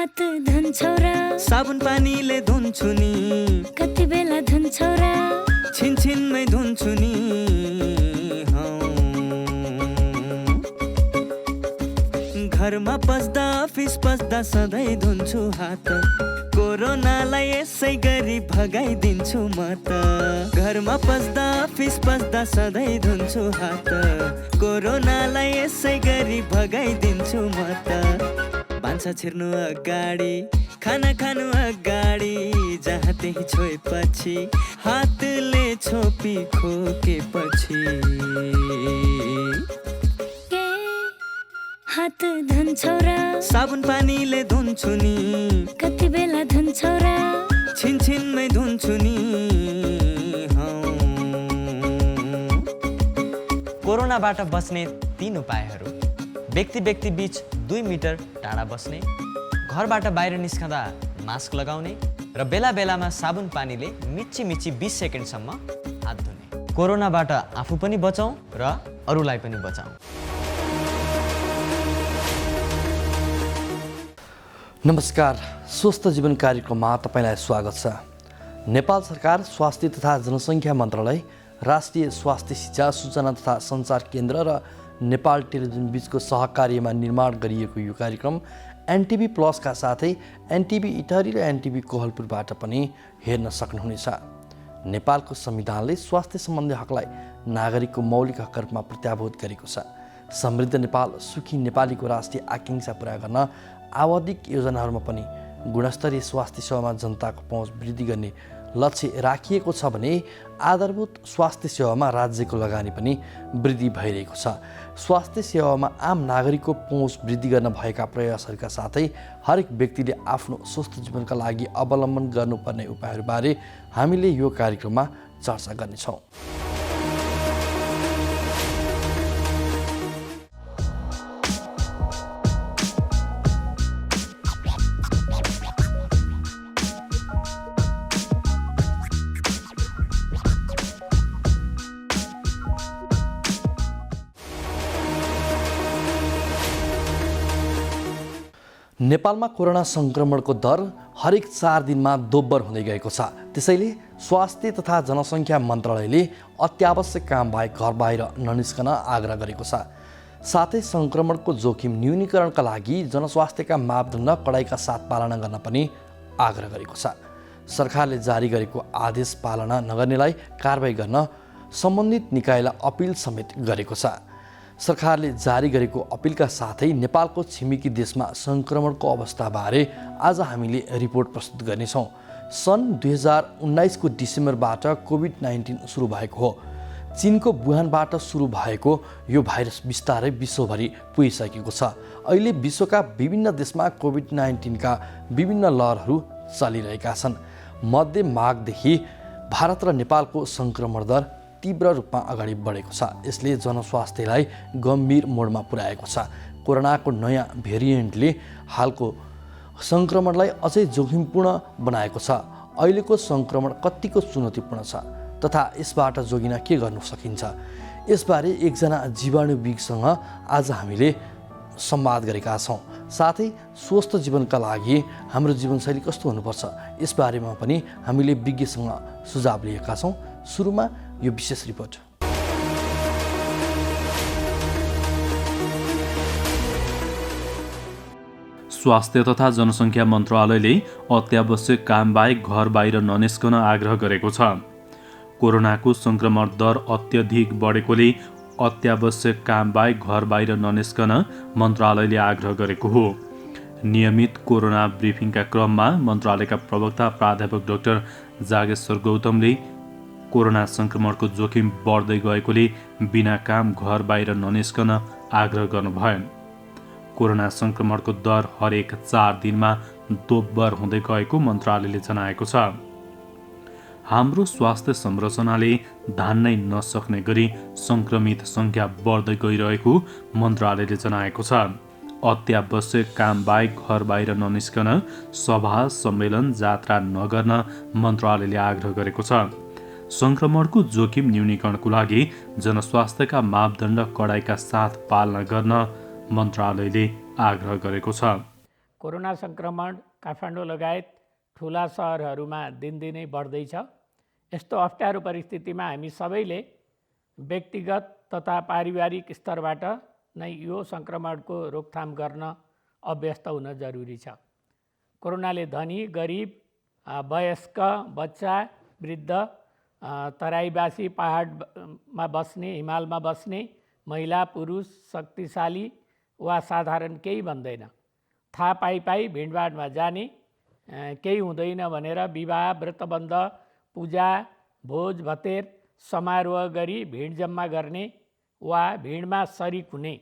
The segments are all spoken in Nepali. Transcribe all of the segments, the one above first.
हात धुन्छौ र साबुन पानीले धुन्छु नि कति बेला धुन्छौ र छिनछिनमै धुन्छु नि घरमा पस्दा अफिस पस्दा सधैँ धुन्छु हात कोरोनालाई यसै गरी भगाइदिन्छु म त घरमा पस्दा अफिस पस्दा सधैँ धुन्छु हात कोरोनालाई यसै गरी भगाइदिन्छु म त भान्सा छिर्नु अगाडि खाना खानु अगाडि जहाँ त्यही छोएपछि हातले छोपी खोकेपछि हात धुन्छौ र साबुन पानीले धुन्छु नि कति बेला धुन्छौ र छिनछिनमै धुन्छु नि कोरोनाबाट बच्ने 3 उपायहरू। व्यक्ति बीच 2 मिटर टाढा बस्ने, घरबाट बाहिर निस्कँदा मास्क लगाउने र बेला बेलामा साबुन पानीले मिची 20 सेकेन्डसम्म हात धुने। कोरोनाबाट आफू पनि बचाउँ र अरूलाई पनि बचाउँ। नमस्कार, स्वस्थ जीवन कार्यक्रममा तपाईलाई स्वागत छ। नेपाल सरकार स्वास्थ्य तथा जनसङ्ख्या मन्त्रालय, राष्ट्रिय स्वास्थ्य शिक्षा सूचना तथा सञ्चार केन्द्र र नेपाल टेलिभिजन बीचको सहकार्यमा निर्माण गरिएको यो कार्यक्रम एनटिभी प्लसका साथै एनटिभी इटहरी र एनटिभी कोहलपुरबाट पनि हेर्न सक्नुहुनेछ। नेपालको संविधानले स्वास्थ्य सम्बन्धी हकलाई नागरिकको मौलिक हकका रूपमा प्रत्याभूत गरेको छ। समृद्ध नेपाल, सुखी नेपालीको राष्ट्रिय आकाङ्क्षा पूरा गर्न आवधिक योजनाहरूमा पनि गुणस्तरीय स्वास्थ्य सेवामा जनताको पहुँच वृद्धि गर्ने लक्ष्य राखिएको छ भने आधारभूत स्वास्थ्य सेवामा राज्यको लगानी पनि वृद्धि भइरहेको छ। स्वास्थ्य सेवामा आम नागरिकको पहुँच वृद्धि गर्न भएका प्रयासहरूका साथै हरेक व्यक्तिले आफ्नो स्वस्थ जीवनका लागि अवलम्बन गर्नुपर्ने उपायहरूबारे हामीले यो कार्यक्रममा चर्चा गर्नेछौँ। नेपालमा कोरोना सङ्क्रमणको दर हरेक 4 दिनमा दोब्बर हुँदै गएको छ। त्यसैले स्वास्थ्य तथा जनसङ्ख्या मन्त्रालयले अत्यावश्यक काम बाहेक घर बाहिर ननिस्कन आग्रह गरेको छ। साथै सङ्क्रमणको जोखिम न्यूनीकरणका लागि जनस्वास्थ्यका मापदण्ड कडाइका साथ पालना गर्न पनि आग्रह गरेको छ। सरकारले जारी गरेको आदेश पालना नगर्नेलाई कारबाही गर्न सम्बन्धित निकायलाई अपिल समेत गरेको छ। सरकारले जारी गरेको अपिलका साथै नेपालको छिमेकी देशमा सङ्क्रमणको अवस्थाबारे आज हामीले रिपोर्ट प्रस्तुत गर्नेछौँ। सन् 2019 को डिसेम्बरबाट कोभिड-19 सुरु भएको हो। चीनको वुहानबाट सुरु भएको यो भाइरस बिस्तारै विश्वभरि पुगिसकेको छ। अहिले विश्वका विभिन्न देशमा कोभिड-19 का विभिन्न लहरहरू चलिरहेका छन्। मध्य माघदेखि भारत र नेपालको सङ्क्रमण दर तीव्र रूपमा अगाडि बढेको छ। यसले जनस्वास्थ्यलाई गम्भीर मोडमा पुर्याएको छ। कोरोनाको नयाँ भेरिएन्टले हालको सङ्क्रमणलाई अझै जोखिमपूर्ण बनाएको छ। अहिलेको सङ्क्रमण कतिको चुनौतीपूर्ण छ तथा यसबाट जोगिन के गर्न सकिन्छ, यसबारे एकजना जीवाणुविज्ञसँग आज हामीले संवाद गरेका छौँ। साथै स्वस्थ जीवनका लागि हाम्रो जीवनशैली कस्तो हुनुपर्छ यसबारेमा पनि हामीले विज्ञसँग सुझाव लिएका छौँ। सुरुमा यो विशेष रिपोर्ट। स्वास्थ्य तथा जनसङ्ख्या मन्त्रालयले अत्यावश्यक काम बाहेक घर बाहिर ननिस्कन आग्रह गरेको छ। कोरोनाको सङ्क्रमण दर अत्यधिक बढेकोले अत्यावश्यक काम बाहेक घर बाहिर ननिस्कन मन्त्रालयले आग्रह गरेको हो। नियमित कोरोना ब्रिफिङका क्रममा मन्त्रालयका प्रवक्ता प्राध्यापक डाक्टर जागेश्वर गौतमले कोरोना सङ्क्रमणको जोखिम बढ्दै गएकोले बिना काम घर बाहिर ननिस्कन आग्रह गर्नुभयो। कोरोना सङ्क्रमणको दर हरेक 4 दिनमा दोब्बर हुँदै गएको मन्त्रालयले जनाएको छ। हाम्रो स्वास्थ्य संरचनाले धान्नै नसक्ने गरी सङ्क्रमित सङ्ख्या बढ्दै गइरहेको मन्त्रालयले जनाएको छ। अत्यावश्यक काम बाहेक घर बाहिर ननिस्कन, सभा सम्मेलन जात्रा नगर्न मन्त्रालयले आग्रह गरेको छ। सङ्क्रमणको जोखिम न्यूनीकरणको लागि जनस्वास्थ्यका मापदण्ड कडाइका साथ पालना गर्न मन्त्रालयले आग्रह गरेको छ। कोरोना सङ्क्रमण काठमाडौँ लगायत ठुला सहरहरूमा दिनदिनै बढ्दैछ। यस्तो अप्ठ्यारो परिस्थितिमा हामी सबैले व्यक्तिगत तथा पारिवारिक स्तरबाट नै यो सङ्क्रमणको रोकथाम गर्न अभ्यस्त हुन जरुरी छ। कोरोनाले धनी, गरिब, वयस्क, बच्चा, वृद्ध, तराईवासी, पहाडमा बस्ने, हिमालमा बस्ने, महिला, पुरुष, शक्तिशाली वा साधारण केही भन्दैन। थाहा पाई भिडभाडमा जाने, केही हुँदैन भनेर विवाह, व्रतबन्ध, पूजा, भोज भतेर, समारोह गरी भिड जम्मा गर्ने वा भिडमा सरिक हुने,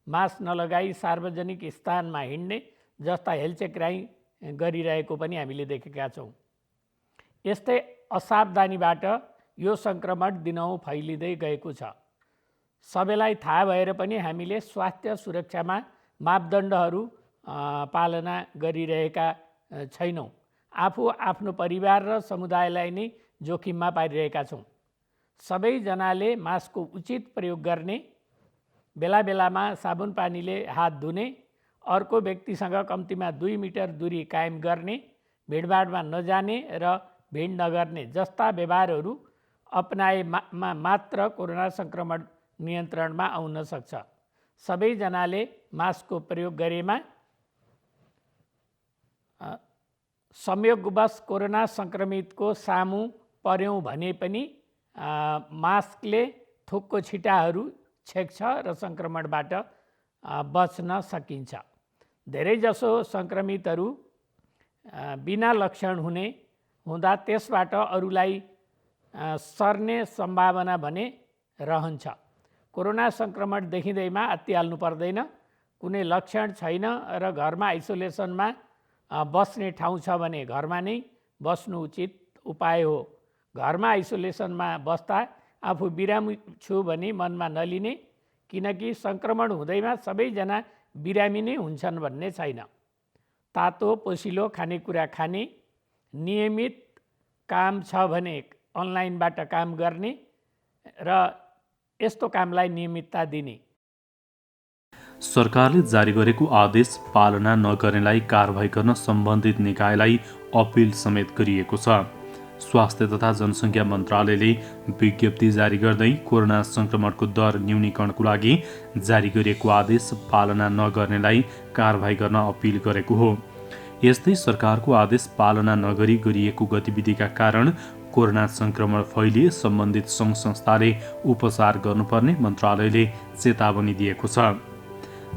मास्क नलगाई सार्वजनिक स्थानमा हिँड्ने जस्ता हेलचेक्राइ गरिरहेको पनि हामीले देखेका छौँ। यस्तै असावधानीबाट यो सङ्क्रमण दिनहुँ फैलिँदै गएको छ। सबैलाई थाहा भएर पनि हामीले स्वास्थ्य सुरक्षामा मापदण्डहरू पालना गरिरहेका छैनौँ। आफू, आफ्नो परिवार र समुदायलाई नै जोखिममा पारिरहेका छौँ। सबैजनाले मास्कको उचित प्रयोग गर्ने, बेला बेलामा साबुन पानीले हात धुने, अर्को व्यक्तिसँग कम्तीमा 2 मिटर दूरी कायम गर्ने, भिडभाडमा नजाने र भिड नगर्ने जस्ता व्यवहारहरू अपनाएमा मात्र कोरोना सङ्क्रमण नियन्त्रणमा आउन सक्छ। सबैजनाले मास्कको प्रयोग गरेमा संयोगवश कोरोना सङ्क्रमितको सामु पर्यौँ भने पनि मास्कले थुकको छिटाहरू छेक्छ र सङ्क्रमणबाट बच्न सकिन्छ। धेरैजसो सङ्क्रमितहरू बिना लक्षण हुँदा त्यसबाट अरूलाई सर्ने सम्भावना भने रहन्छ। कोरोना सङ्क्रमण देखिँदैमा अत्तिहाल्नु पर्दैन। कुनै लक्षण छैन र घरमा आइसोलेसनमा बस्ने ठाउँ छ भने घरमा नै बस्नु उचित उपाय हो। घरमा आइसोलेसनमा बस्दा आफू बिरामी छु भने मनमा नलिने, किनकि सङ्क्रमण हुँदैमा सबैजना बिरामी नै हुन्छन् भन्ने छैन। तातो पोसिलो खानेकुरा खाने, नियमित काम छ भने अनलाइनबाट काम गर्ने र यस्तो कामलाई नियमितता दिने। सरकारले जारी गरेको आदेश पालना नगर्नेलाई कारबाही गर्न सम्बन्धित निकायलाई अपिल समेत गरिएको छ। स्वास्थ्य तथा जनसङ्ख्या मन्त्रालयले विज्ञप्ति जारी गर्दै कोरोना सङ्क्रमणको दर न्यूनीकरणको लागि जारी गरिएको आदेश पालना नगर्नेलाई कारबाही गर्न अपिल गरेको हो। यस्तै सरकारको आदेश पालना नगरी गरिएको गतिविधिका कारण कोरोना सङ्क्रमण फैलिए सम्बन्धित सङ्घ संस्थाले उपचार गर्नुपर्ने मन्त्रालयले चेतावनी दिएको छ।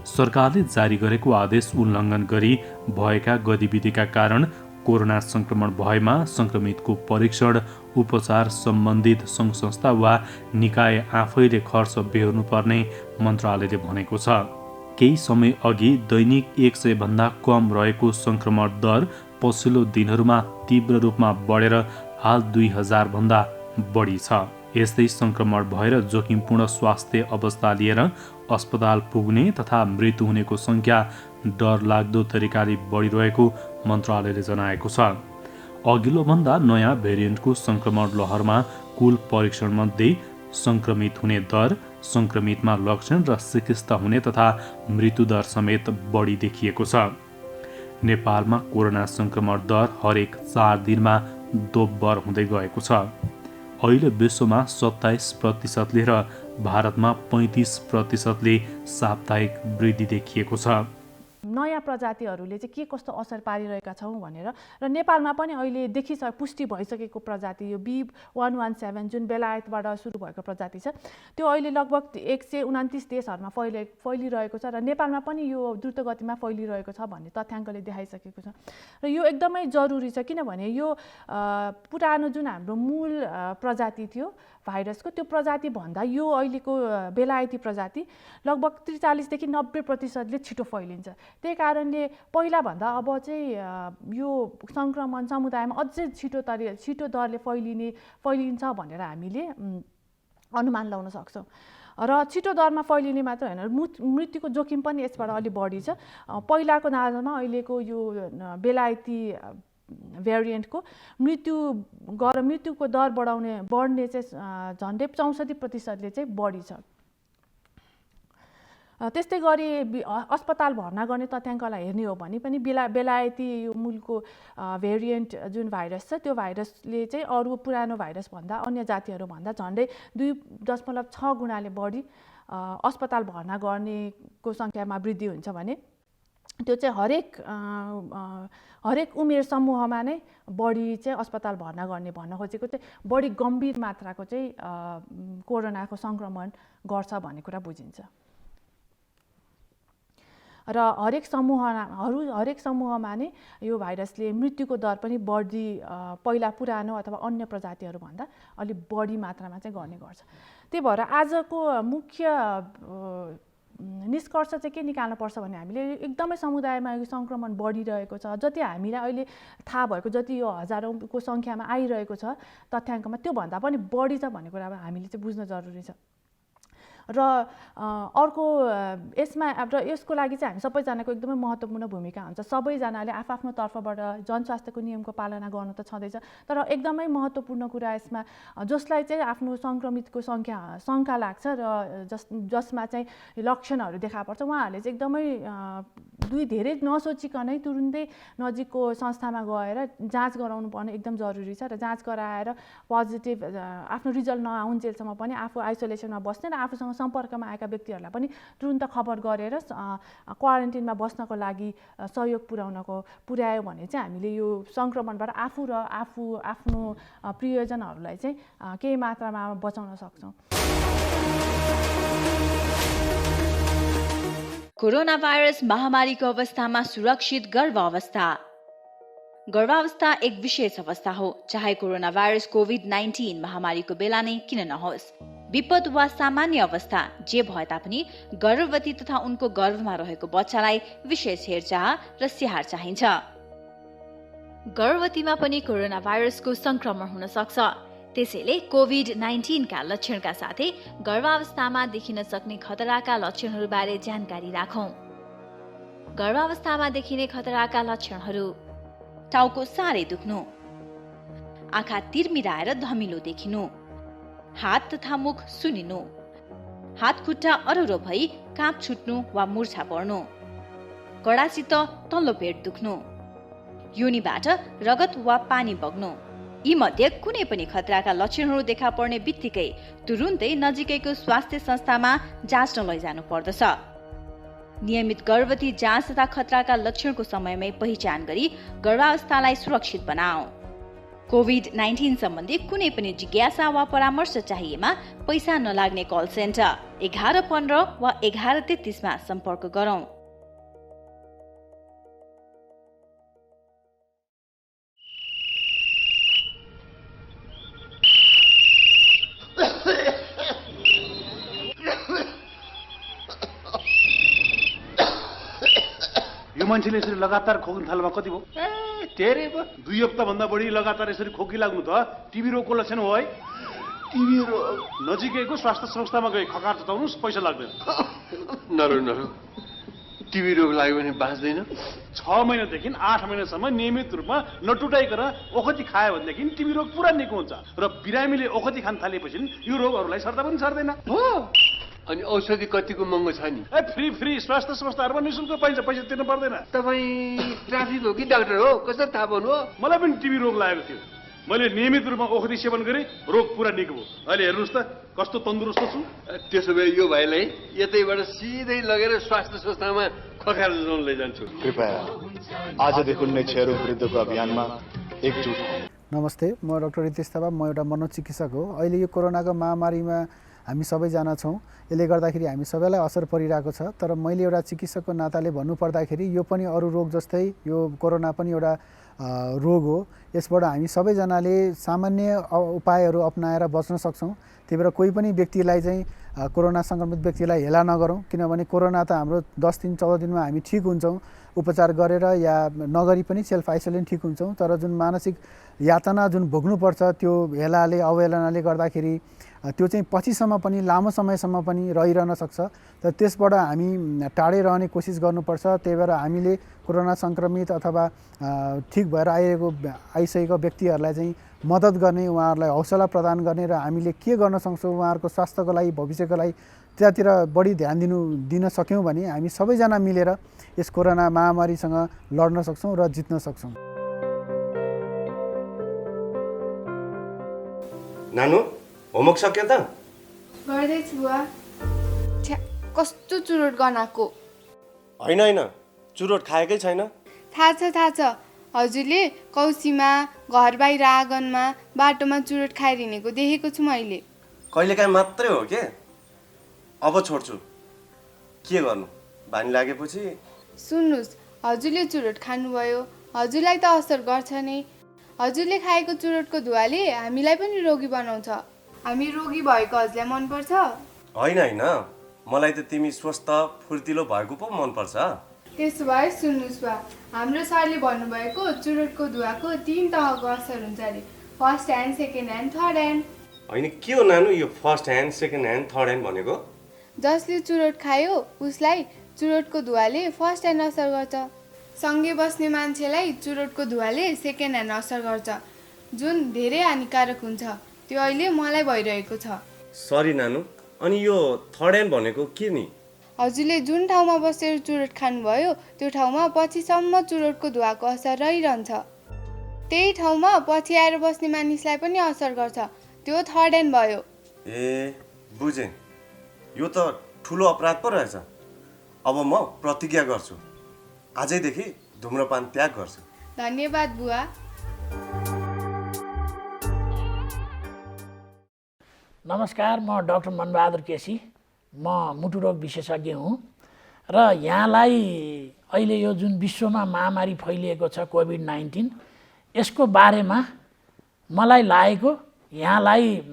सरकारले जारी गरेको आदेश उल्लङ्घन गरी भएका गतिविधिका कारण कोरोना सङ्क्रमण भएमा सङ्क्रमितको परीक्षण, उपचार सम्बन्धित सङ्घ संस्था वा निकाय आफैले खर्च बेहोर्नुपर्ने मन्त्रालयले भनेको छ। केही समय अघि दैनिक 100 भन्दा कम रहेको सङ्क्रमण दर पछिल्लो दिनहरूमा तीव्र रूपमा बढेर हाल 2000 भन्दा बढी छ। यस्तै सङ्क्रमण भएर जोखिमपूर्ण स्वास्थ्य अवस्था लिएर अस्पताल पुग्ने तथा मृत्यु हुनेको सङ्ख्या डरलाग्दो तरिकाले बढिरहेको मन्त्रालयले जनाएको छ। अघिल्लो भन्दा नयाँ भेरिएन्टको सङ्क्रमण लहरमा कुल परीक्षणमध्ये सङ्क्रमित हुने दर, सङ्क्रमितमा लक्षण र चिकित्सा हुने तथा मृत्युदर समेत बढी देखिएको छ। नेपालमा कोरोना सङ्क्रमण दर हरेक 4 दिनमा दोब्बर हुँदै गएको छ। अहिले विश्वमा 27% र भारतमा 35% साप्ताहिक वृद्धि देखिएको छ। नयाँ प्रजातिहरूले चाहिँ के कस्तो असर पारिरहेका छौँ भनेर र नेपालमा पनि अहिले पुष्टि भइसकेको प्रजाति यो B117 जुन बेलायतबाट सुरु भएको प्रजाति छ, त्यो अहिले लगभग 129 देशहरूमा फैलिरहेको छ र नेपालमा पनि यो द्रुत गतिमा फैलिरहेको छ भन्ने तथ्याङ्कले देखाइसकेको छ। र यो एकदमै जरुरी छ, किनभने यो पुरानो जुन हाम्रो मूल प्रजाति थियो भाइरसको, त्यो प्रजाति भन्दा यो अहिलेको बेलायती प्रजाति लगभग 43 देखि 90% छिटो फैलिन्छ। त्यही कारणले पहिलाभन्दा अब चाहिँ यो सङ्क्रमण समुदायमा अझै छिटो दरले फैलिन्छ भनेर हामीले अनुमान लगाउन सक्छौँ। र छिटो दरमा फैलिने मात्र होइन, मृत्युको जोखिम पनि यसबाट अलि बढी छ। पहिलाको नाजमा अहिलेको यो बेलायती भेरिएन्टको मृत्युको दर बढ्ने चाहिँ झन्डै 64% चाहिँ बढी छ। त्यस्तै गरी अस्पताल भर्ना गर्ने तथ्याङ्कलाई हेर्ने हो भने पनि बेलायती यो मूलको भेरिएन्ट जुन भाइरस छ त्यो भाइरसले चाहिँ अरू पुरानो भाइरसभन्दा अन्य जातिहरूभन्दा झन्डै 2.6 गुणाले बढी अस्पताल भर्ना गर्नेको सङ्ख्यामा वृद्धि हुन्छ भने त्यो चाहिँ हरेक उमेर समूहमा नै बढी चाहिँ अस्पताल भर्ना गर्ने भन्न खोजेको चाहिँ बढी गम्भीर मात्राको चाहिँ कोरोनाको सङ्क्रमण गर्छ भन्ने कुरा बुझिन्छ र हरेक समूहमा नै यो भाइरसले मृत्युको दर पनि बढी पहिला पुरानो अथवा अन्य प्रजातिहरूभन्दा अलि बढी मात्रामा चाहिँ गर्ने गर्छ। त्यही भएर आजको मुख्य निष्कर्ष चाहिँ के निकाल्नुपर्छ भने हामीले एकदमै समुदायमा यो सङ्क्रमण बढिरहेको छ, जति हामीलाई अहिले थाहा भएको जति यो हजारौँको सङ्ख्यामा आइरहेको छ तथ्याङ्कमा त्योभन्दा पनि बढी छ भन्ने कुरा हामीले चाहिँ बुझ्न जरुरी छ। र अर्को यसको लागि चाहिँ हामी सबैजनाको एकदमै महत्त्वपूर्ण भूमिका हुन्छ। सबैजनाले आफ्नो तर्फबाट जनस्वास्थ्यको नियमको पालना गर्नु त छँदैछ, तर एकदमै महत्त्वपूर्ण कुरा यसमा जसलाई चाहिँ आफ्नो सङ्क्रमितको शङ्का लाग्छ र जसमा चाहिँ लक्षणहरू देखा पर्छ उहाँहरूले चाहिँ एकदमै धेरै नसोचिकनै तुरुन्तै नजिकको संस्थामा गएर जाँच गराउनु पर्ने एकदम जरुरी छ र जाँच गराएर पोजिटिभ आफ्नो रिजल्ट नआउन्जेलसम्म पनि आफू आइसोलेसनमा बस्ने र आफूसँग सम्पर्कमा आएका व्यक्तिहरूलाई पनि तुरुन्त खबर गरेर क्वारेन्टिनमा बस्नको लागि सहयोग पुर्यायो भने चाहिँ हामीले यो सङ्क्रमणबाट आफू र आफ्नो प्रियजनहरूलाई चाहिँ केही मात्रामा बचाउन सक्छौँ। कोरोना भाइरस महामारीको अवस्थामा सुरक्षित गर्भावस्था एक विशेष अवस्था हो, चाहे कोरोना भाइरस कोभिड-19 महामारीको बेला नै किन नहोस्। विपद वा सामान्य अवस्था जे भए तापनि गर्भवती तथा उनको गर्भमा रहेको बच्चालाई विशेष हेरचाह र स्याहार चाहिन्छ। गर्भवतीमा पनि कोरोना भाइरसको संक्रमण हुन सक्छ, त्यसैले कोभिड-19 का लक्षणका साथै गर्भावस्थामा देखिन सक्ने खतराका लक्षणहरूबारे जानकारी राखौं। गर्भावस्थामा देखिने खतराका लक्षणहरू: टाउको साह्रै दुख्नु, आँखा तिरमिराएर धमिलो देखिनु, हात तथा मुख सुनिनु, हात खुट्टा अरुरो भई काँप छुट्नु वा मुर्छा पर्नु, कडासित तल्लो पेट दुख्नु, योनिबाट रगत वा पानी बग्नु। यी मध्ये कुनै पनि खतराका लक्षणहरू देखा पर्ने बित्तिकै तुरुन्तै नजिकैको स्वास्थ्य संस्थामा जाँच्न लैजानु पर्दछ। नियमित गर्भवती जाँच तथा खतराका लक्षणको समयमै पहिचान गरी गर्भावस्थालाई सुरक्षित बनाऊ। कोभिड-19 सम्बन्धी कुनै पनि जिज्ञासा वा परामर्श चाहिएमा पैसा नलाग्ने कल सेन्टर 1115 वा 1133 मा सम्पर्क गरौँ। यो मान्छेले यसरी लगातार खोक्न थाल्नुमा कति भयो? धेरै भयो। 2 हप्ता भन्दा बढी लगातार यसरी खोकी लाग्नु त टिबी रोगको लक्षण हो है। टिबी रोग नजिकैको स्वास्थ्य संस्थामा गई खकार चताउनुस्, पैसा लाग्दैन। नरो टिबी रोग लाग्यो भने बाँच्दैन। 6 महिनादेखि 8 महिनासम्म नियमित रूपमा नटुटाइकन ओखती खायो भनेदेखि टिबी रोग पुरा निको हुन्छ र बिरामीले ओखती खान थालेपछि यो रोगहरूलाई सर्दा पनि सर्दैन। हो, अनि औषधि कतिको महँगो छ नि? फ्री स्वास्थ्य संस्थाहरूमा निःशुल्क पाइन्छ, पैसा तिर्नु पर्दैन। तपाईँ ट्राफिक हो कि डाक्टर हो? कसरी थाहा पाउनु हो? मलाई पनि टिबी रोग लागेको थियो, मैले नियमित रूपमा ओखती सेवन गरेँ, रोग पुरा निको भयो। अहिले हेर्नुहोस् त कस्तो तन्दुरुस्त छु। त्यसो भए यो भाइलाई यतैबाट सिधै लगेर स्वास्थ्य संस्थामा खकार जोड्न लैजान्छु। कृपया आजदेखि नै क्षयरोग विरुद्धको अभियानमा एकजुट हौँ। नमस्ते, म डाक्टर रितेश थापा, म एउटा मनोचिकित्सक हो। अहिले यो कोरोनाको महामारीमा हामी सबैजना छौँ, यसले गर्दाखेरि हामी सबैलाई असर परिरहेको छ। तर मैले एउटा चिकित्सकको नाताले भन्नुपर्दाखेरि यो पनि अरू रोग जस्तै यो कोरोना पनि एउटा रोग हो। यसबाट हामी सबैजनाले सामान्य उपायहरू अपनाएर बच्न सक्छौँ। त्यही भएर कोही पनि व्यक्तिलाई चाहिँ कोरोना सङ्क्रमित व्यक्तिलाई हेला नगरौँ, किनभने कोरोना त हाम्रो 10 दिन 14 दिनमा हामी ठिक हुन्छौँ, उपचार गरेर या नगरी पनि सेल्फ आइसोलेसन ठिक हुन्छौँ। तर जुन मानसिक यातना जुन भोग्नुपर्छ त्यो हेलाले अवहेलनाले गर्दाखेरि त्यो चाहिँ पछिसम्म पनि लामो समयसम्म पनि रहिरहन सक्छ। तर त्यसबाट हामी टाढै रहने कोसिस गर्नुपर्छ। त्यही भएर हामीले कोरोना सङ्क्रमित अथवा ठिक भएर आइसकेको व्यक्तिहरूलाई चाहिँ मद्दत गर्ने, उहाँहरूलाई हौसला प्रदान गर्ने र हामीले के गर्न सक्छौँ उहाँहरूको स्वास्थ्यको लागि, भविष्यको लागि त्यतातिर बढी ध्यान दिन सक्यौँ भने हामी सबैजना मिलेर यस कोरोना महामारीसँग लड्न सक्छौँ र जित्न सक्छौँ। नानु होमवर्क सक्यो त? गर्दैछु बुवा। कस्तो चुरोट गनाएको। होइन चुरोट खाएकै छैन? थाहा छ हजुरले कौसीमा, घर बाहिर आँगनमा, बाटोमा चुरोट खाएर हिँडेको देखेको छु मैले। कहिलेकाहीँ मात्रै हो के? अब छोड्छु, के गर्नु, बानी लागेपछि। सुन्नुहोस्, हजुरले चुरोट खानुभयो, हजुरलाई त असर गर्छ नै। हजुरले खाएको चुरोटको धुवाले हामीलाई पनि रोगी बनाउँछ। हामी रोगी भएको हजुरलाई मनपर्छ? होइन मलाई त तिमी स्वस्थ फुर्तिलो भएको पो मनपर्छ। त्यसो भए सुन्नुहोस् बा, हाम्रो सरले भन्नुभएको चुरोटको धुवाको 3 तहको असर हुन्छ अरे, first hand, second hand, third hand. होइन के हो नानु यो first hand, second hand, third hand भनेको? जसले चुरोट खायो उसलाई चुरोटको धुवाले फर्स्ट ह्यान्ड असर गर्छ, सँगै बस्ने मान्छेलाई चुरोटको धुवाले सेकेन्ड ह्यान्ड असर गर्छ, जुन धेरै हानिकारक हुन्छ। त्यो अहिले मलाई भइरहेको छ। सरी नानु, अनि यो थर्ड ह्यान्ड भनेको के नि? हजुरले जुन ठाउँमा बसेर चुरोट खानुभयो त्यो ठाउँमा पछिसम्म चुरोटको धुवाको असर रहिरहन्छ। त्यही ठाउँमा पछि आएर बस्ने मानिसलाई पनि असर गर्छ, त्यो थर्ड ह्यान्ड भयो। ए बुझेँ, यो त ठुलो अपराध पो रहेछ। अब म प्रतिज्ञा गर्छु, आजैदेखि धुम्रपान त्याग गर्छु। धन्यवाद बुवा। नमस्कार, म डाक्टर मनबहादुर केसी, म मुटु रोग विशेषज्ञ हुँ र यहाँलाई अहिले यो जुन विश्वमा महामारी फैलिएको छ कोभिड-19, यसको बारेमा मलाई लागेको यहाँलाई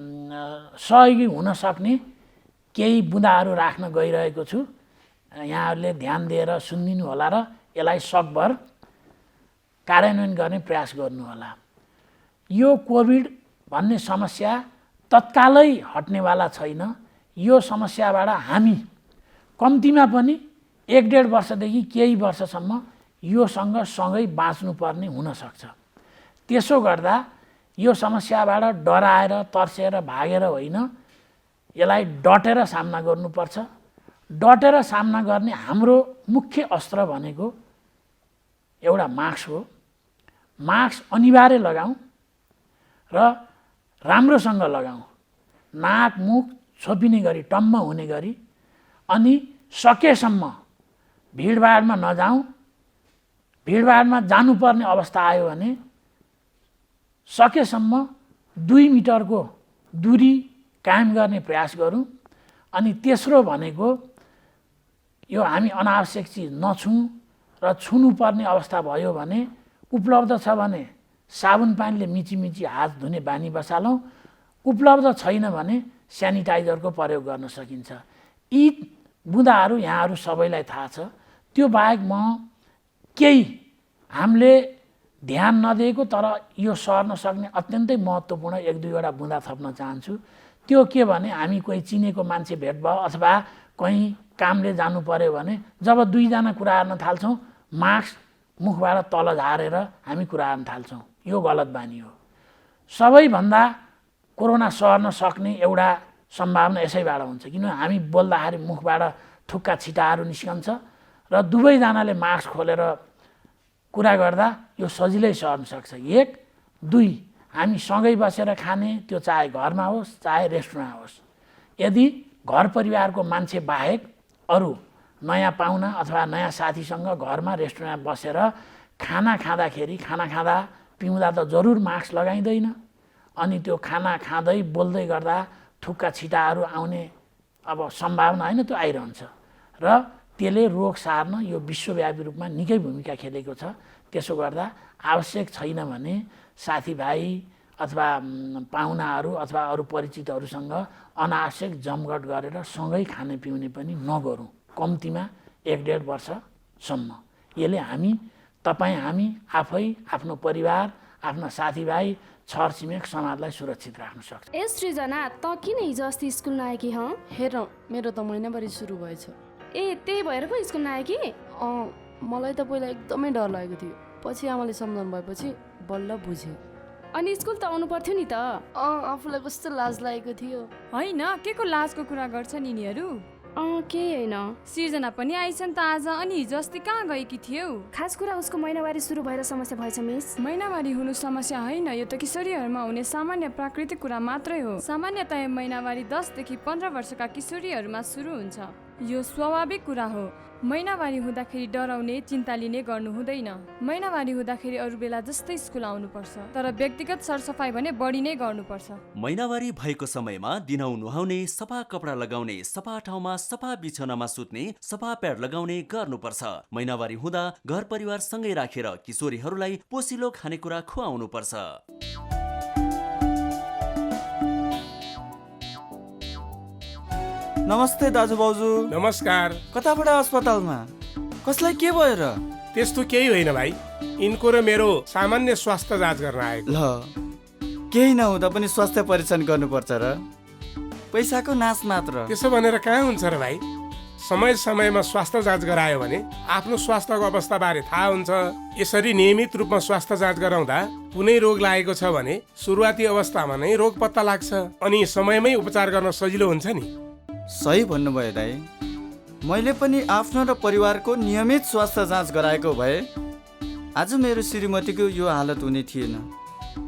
सहयोगी हुन सक्ने केही बुँदाहरू राख्न गइरहेको छु। यहाँहरूले ध्यान दिएर सुनिदिनु होला र यसलाई सकभर कार्यान्वयन गर्ने प्रयास गर्नुहोला। यो कोभिड भन्ने समस्या तत्कालै हट्नेवाला छैन। यो समस्याबाट हामी कम्तीमा पनि 1-1.5 वर्षदेखि केही वर्षसम्म योसँग सँगै बाँच्नुपर्ने हुनसक्छ। त्यसो गर्दा यो समस्याबाट डराएर तर्सेर भागेर होइन, यसलाई डटेर सामना गर्नुपर्छ। डटेर सामना गर्ने हाम्रो मुख्य अस्त्र भनेको एउटा मास्क हो। मास्क अनिवार्य लगाऊँ र राम्रोसँग लगाऊँ, नाक मुख छोपिने गरी, टम्म हुने गरी, अनि सकेसम्म भिडभाडमा नजाउँ। भिडभाडमा जानुपर्ने अवस्था आयो भने सकेसम्म 2 मिटरको दूरी कायम गर्ने प्रयास गरौँ। अनि तेस्रो भनेको यो हामी अनावश्यक चिज नछौँ र छुनुपर्ने अवस्था भयो भने उपलब्ध छ भने साबुन पानीले मिची हात धुने बानी बसालौँ। उपलब्ध छैन भने सेनिटाइजरको प्रयोग गर्न सकिन्छ। यी बुँदाहरू यहाँहरू सबैलाई थाहा छ। त्यो बाहेक म केही हामीले ध्यान नदिएको तर यो सर्न सक्ने अत्यन्तै महत्त्वपूर्ण 1-2 बुँदा थप्न चाहन्छु। त्यो के भने हामी कोही चिनेको मान्छे भेट भयो अथवा कहीँ कामले जानु पर्यो भने जब 2 जना कुरा गर्न थाल्छौँ, मास्क मुखबाट तल झारेर हामी कुरा गर्न थाल्छौँ। यो गलत बानी हो। सबैभन्दा कोरोना सर्न सक्ने एउटा सम्भावना यसैबाट हुन्छ, किनभने हामी बोल्दाखेरि मुखबाट थुक्का छिटाहरू निस्कन्छ र दुवैजनाले मास्क खोलेर कुरा गर्दा यो सजिलै सर्न सक्छ। 1, 2 हामी सँगै बसेर खाने, त्यो चाहे घरमा होस् चाहे रेस्टुरेन्टमा होस्। यदि घर परिवारको मान्छे बाहेक अरू नयाँ पाहुना अथवा नयाँ साथीसँग घरमा रेस्टुरेन्टमा बसेर खाना खाँदा पिउँदा त जरुर मास्क लगाइँदैन। अनि त्यो खाना खाँदै बोल्दै गर्दा थुक्का छिटाहरू आउने अब सम्भावना होइन, त्यो आइरहन्छ र त्यसले रोग सार्न यो विश्वव्यापी रूपमा निकै भूमिका खेलेको छ। त्यसो गर्दा आवश्यक छैन भने साथीभाइ अथवा पाहुनाहरू अथवा अरू परिचितहरूसँग अनावश्यक जमघट गरेर सँगै खाने पिउने पनि नगरौँ, कम्तीमा 1-1.5 वर्षसम्म। यसले हामी आफै, आफ्नो परिवार, आफ्ना साथीभाइ, छरछिमेक, समाजलाई सुरक्षित राख्न सक्छ। ए सृजना, त किन हिजो अस्ति स्कुल नआए कि? हेर, मेरो त महिनाभरि सुरु भएछ। ए त्यही भएर पो स्कुल नआए कि? मलाई त पहिला एकदमै डर लागेको थियो, पछि आमाले सम्झाउनु भएपछि बल्ल बुझेँ। अनि स्कुल त आउनु पर्थ्यो नि त। आफूलाई कस्तो लाज लागेको थियो। होइन के को लाजको कुरा गर्छन् यिनीहरू? केही होइन। सिर्जना पनि आइछन् त आज, अनि हिजो अस्ति कहाँ गएकी थियौ? खास कुरा उसको महिनावारी सुरु भएर समस्या भएछ मिस। महिनावारी हुनु समस्या होइन, यो त किशोरीहरूमा हुने सामान्य प्राकृतिक कुरा मात्रै हो। सामान्यतया महिनावारी 10 देखि 15 वर्षका किशोरीहरूमा सुरु हुन्छ। यो स्वाभाविक कुरा हो। महिनावारी हुँदाखेरि डराउने चिन्ता लिने गर्नु हुँदैन। महिनावारी हुँदाखेरि अरू बेला जस्तै स्कुल आउनुपर्छ, तर व्यक्तिगत सरसफाइ भने बढी नै गर्नुपर्छ। महिनावारी भएको समयमा दिनौ नुहाउने, सफा कपडा लगाउने, सफा ठाउँमा सफा बिछौनामा सुत्ने, सफा प्याड लगाउने गर्नुपर्छ। महिनावारी हुँदा घर परिवार सँगै राखेर किशोरीहरूलाई पोसिलो खानेकुरा खुवाउनुपर्छ। नमस्ते दाजु भाउजू। नमस्कार। कताबाट अस्पतालमा? कसलाई के भयो र? त्यस्तो केही होइन भाइ, यिनको र मेरो सामान्य स्वास्थ्य जाँच गर्न आएको। ल केही नहुँदा पनि स्वास्थ्य परीक्षण गर्नुपर्छ र? पैसाको नाश मात्र। त्यसो भनेर कहाँ हुन्छ र भाइ? समय समयमा स्वास्थ्य जाँच गरायो भने आफ्नो स्वास्थ्यको अवस्था बारे थाहा हुन्छ। यसरी नियमित रूपमा स्वास्थ्य जाँच गराउँदा कुनै रोग लागेको छ भने सुरुवाती अवस्थामा नै रोग पत्ता लाग्छ, अनि समयमै उपचार गर्न सजिलो हुन्छ नि। सही भन्नुभयो दाइ। मैले पनि आफ्नो र परिवारको नियमित स्वास्थ्य जाँच गराएको भए आज मेरो श्रीमतीको यो हालत हुने थिएन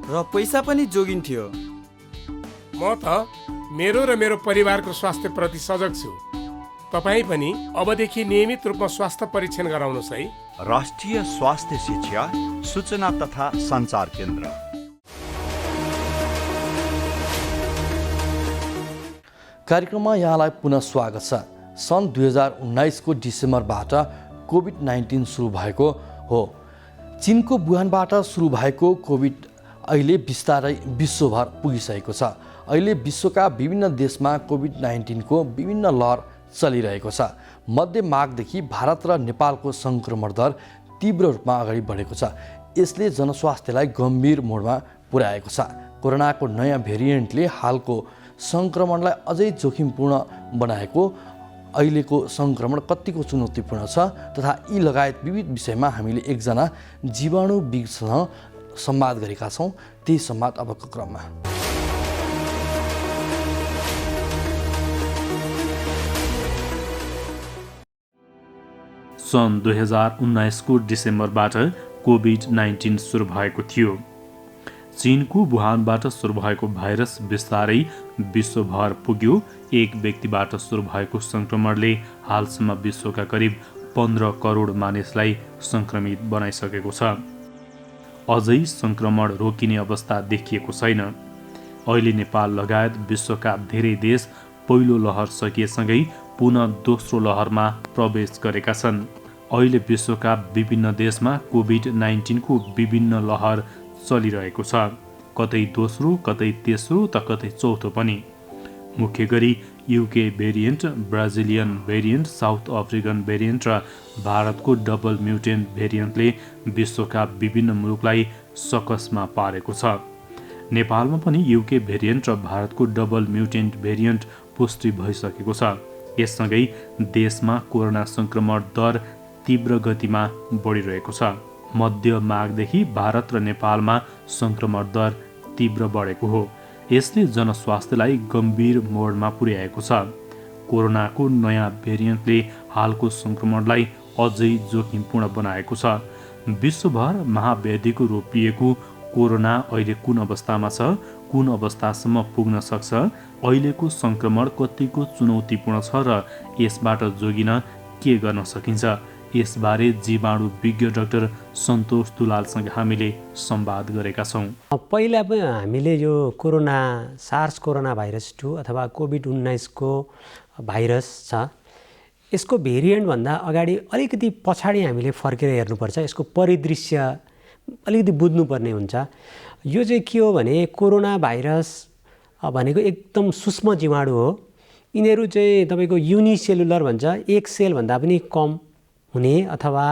र पैसा पनि जोगिन्थ्यो। म त मेरो र मेरो परिवारको स्वास्थ्य प्रति सजग छु। तपाईँ पनि अबदेखि नियमित रूपमा स्वास्थ्य परीक्षण गराउनुहोस् है। राष्ट्रिय स्वास्थ्य शिक्षा सूचना तथा सञ्चार केन्द्र। कार्यक्रममा यहाँलाई पुनः स्वागत छ। सन् 2019 को डिसेम्बरबाट कोभिड-19 सुरु भएको हो। चीनको वुहानबाट सुरु भएको कोभिड अहिले बिस्तारै विश्वभर पुगिसकेको छ। अहिले विश्वका विभिन्न देशमा कोभिड-19 को विभिन्न लहर चलिरहेको छ। मध्य माघदेखि भारत र नेपालको सङ्क्रमण दर तीव्र रूपमा अगाडि बढेको छ। यसले जनस्वास्थ्यलाई गम्भीर मोडमा पुर्याएको छ। कोरोनाको नयाँ भेरिएन्टले हालको सङ्क्रमणलाई अझै जोखिमपूर्ण बनाएको, अहिलेको सङ्क्रमण कतिको चुनौतीपूर्ण छ तथा यी लगायत विविध विषयमा हामीले एकजना जीवाणुविज्ञसँग संवाद गरेका छौँ। त्यही संवाद अबको क्रममा। सन् 2019 को डिसेम्बरबाट कोभिड-19 सुरु भएको थियो। चीनको वुहानबाट सुरु भएको भाइरस बिस्तारै विश्वभर पुग्यो। एक व्यक्तिबाट सुरु भएको सङ्क्रमणले हालसम्म विश्वका करिब 15 करोड मानिसलाई सङ्क्रमित बनाइसकेको छ। अझै सङ्क्रमण रोकिने अवस्था देखिएको छैन। अहिले नेपाल लगायत विश्वका धेरै देश पहिलो लहर सकिएसँगै पुनः दोस्रो लहरमा प्रवेश गरेका छन्। अहिले विश्वका विभिन्न देशमा कोभिड-19 को विभिन्न लहर चलिरहेको छ। कतै दोस्रो, कतै तेस्रो त कतै चौथो पनि। मुख्य गरी UK variant, Brazilian variant, south African variant र भारतको डबल म्युटेन्ट भेरिएन्टले विश्वका विभिन्न मुलुकलाई सकसमा पारेको छ। नेपालमा पनि युके भेरिएन्ट र भारतको डबल म्युटेन्ट भेरिएन्ट पुष्टि भइसकेको छ। यससँगै देशमा कोरोना सङ्क्रमण दर तीव्र गतिमा बढिरहेको छ। मध्य माघदेखि भारत र नेपालमा सङ्क्रमण दर तीव्र बढेको हो। यसले जनस्वास्थ्यलाई गम्भीर मोडमा पुर्याएको छ। कोरोनाको नयाँ भेरिएन्टले हालको सङ्क्रमणलाई अझै जोखिमपूर्ण बनाएको छ। विश्वभर महाव्याधिको रूप लिएको कोरोना अहिले कुन अवस्थामा छ, कुन अवस्थासम्म पुग्न सक्छ, अहिलेको सङ्क्रमण कतिको चुनौतीपूर्ण छ र यसबाट जोगिन के गर्न सकिन्छ, यसबारे जीवाणुविज्ञ डाक्टर सन्तोष दुलालसँग हामीले संवाद गरेका छौँ। पहिला पनि हामीले यो कोरोना सार्स कोरोना भाइरस 2 अथवा कोभिड-19 को भाइरस छ, यसको भेरिएन्टभन्दा अगाडि अलिकति पछाडि हामीले फर्केर हेर्नुपर्छ। यसको परिदृश्य अलिकति बुझ्नुपर्ने हुन्छ। यो चाहिँ के हो भने कोरोना भाइरस भनेको एकदम सूक्ष्म जीवाणु हो। यिनीहरू चाहिँ तपाईँको युनिसेलुलर भन्छ, एक सेलभन्दा पनि कम हुने अथवा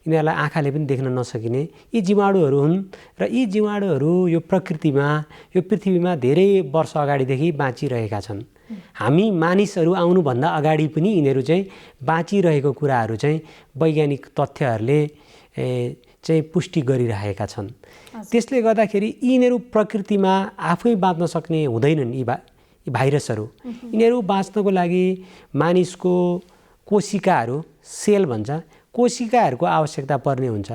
यिनीहरूलाई आँखाले पनि देख्न नसकिने यी जीवाणुहरू हुन् र यी जीवाणुहरू यो प्रकृतिमा, यो पृथ्वीमा धेरै वर्ष अगाडिदेखि बाँचिरहेका छन्। हामी मानिसहरू आउनुभन्दा अगाडि पनि यिनीहरू चाहिँ बाँचिरहेको कुराहरू चाहिँ वैज्ञानिक तथ्यहरूले चाहिँ पुष्टि गरिरहेका छन्। त्यसले गर्दाखेरि यिनीहरू प्रकृतिमा आफै बाँच्न सक्ने हुँदैनन्। यी भाइरसहरू यिनीहरू बाँच्नको लागि मानिसको कोशिकाहरू, सेल भन्छ, कोशिकाहरूको आवश्यकता पर्ने हुन्छ।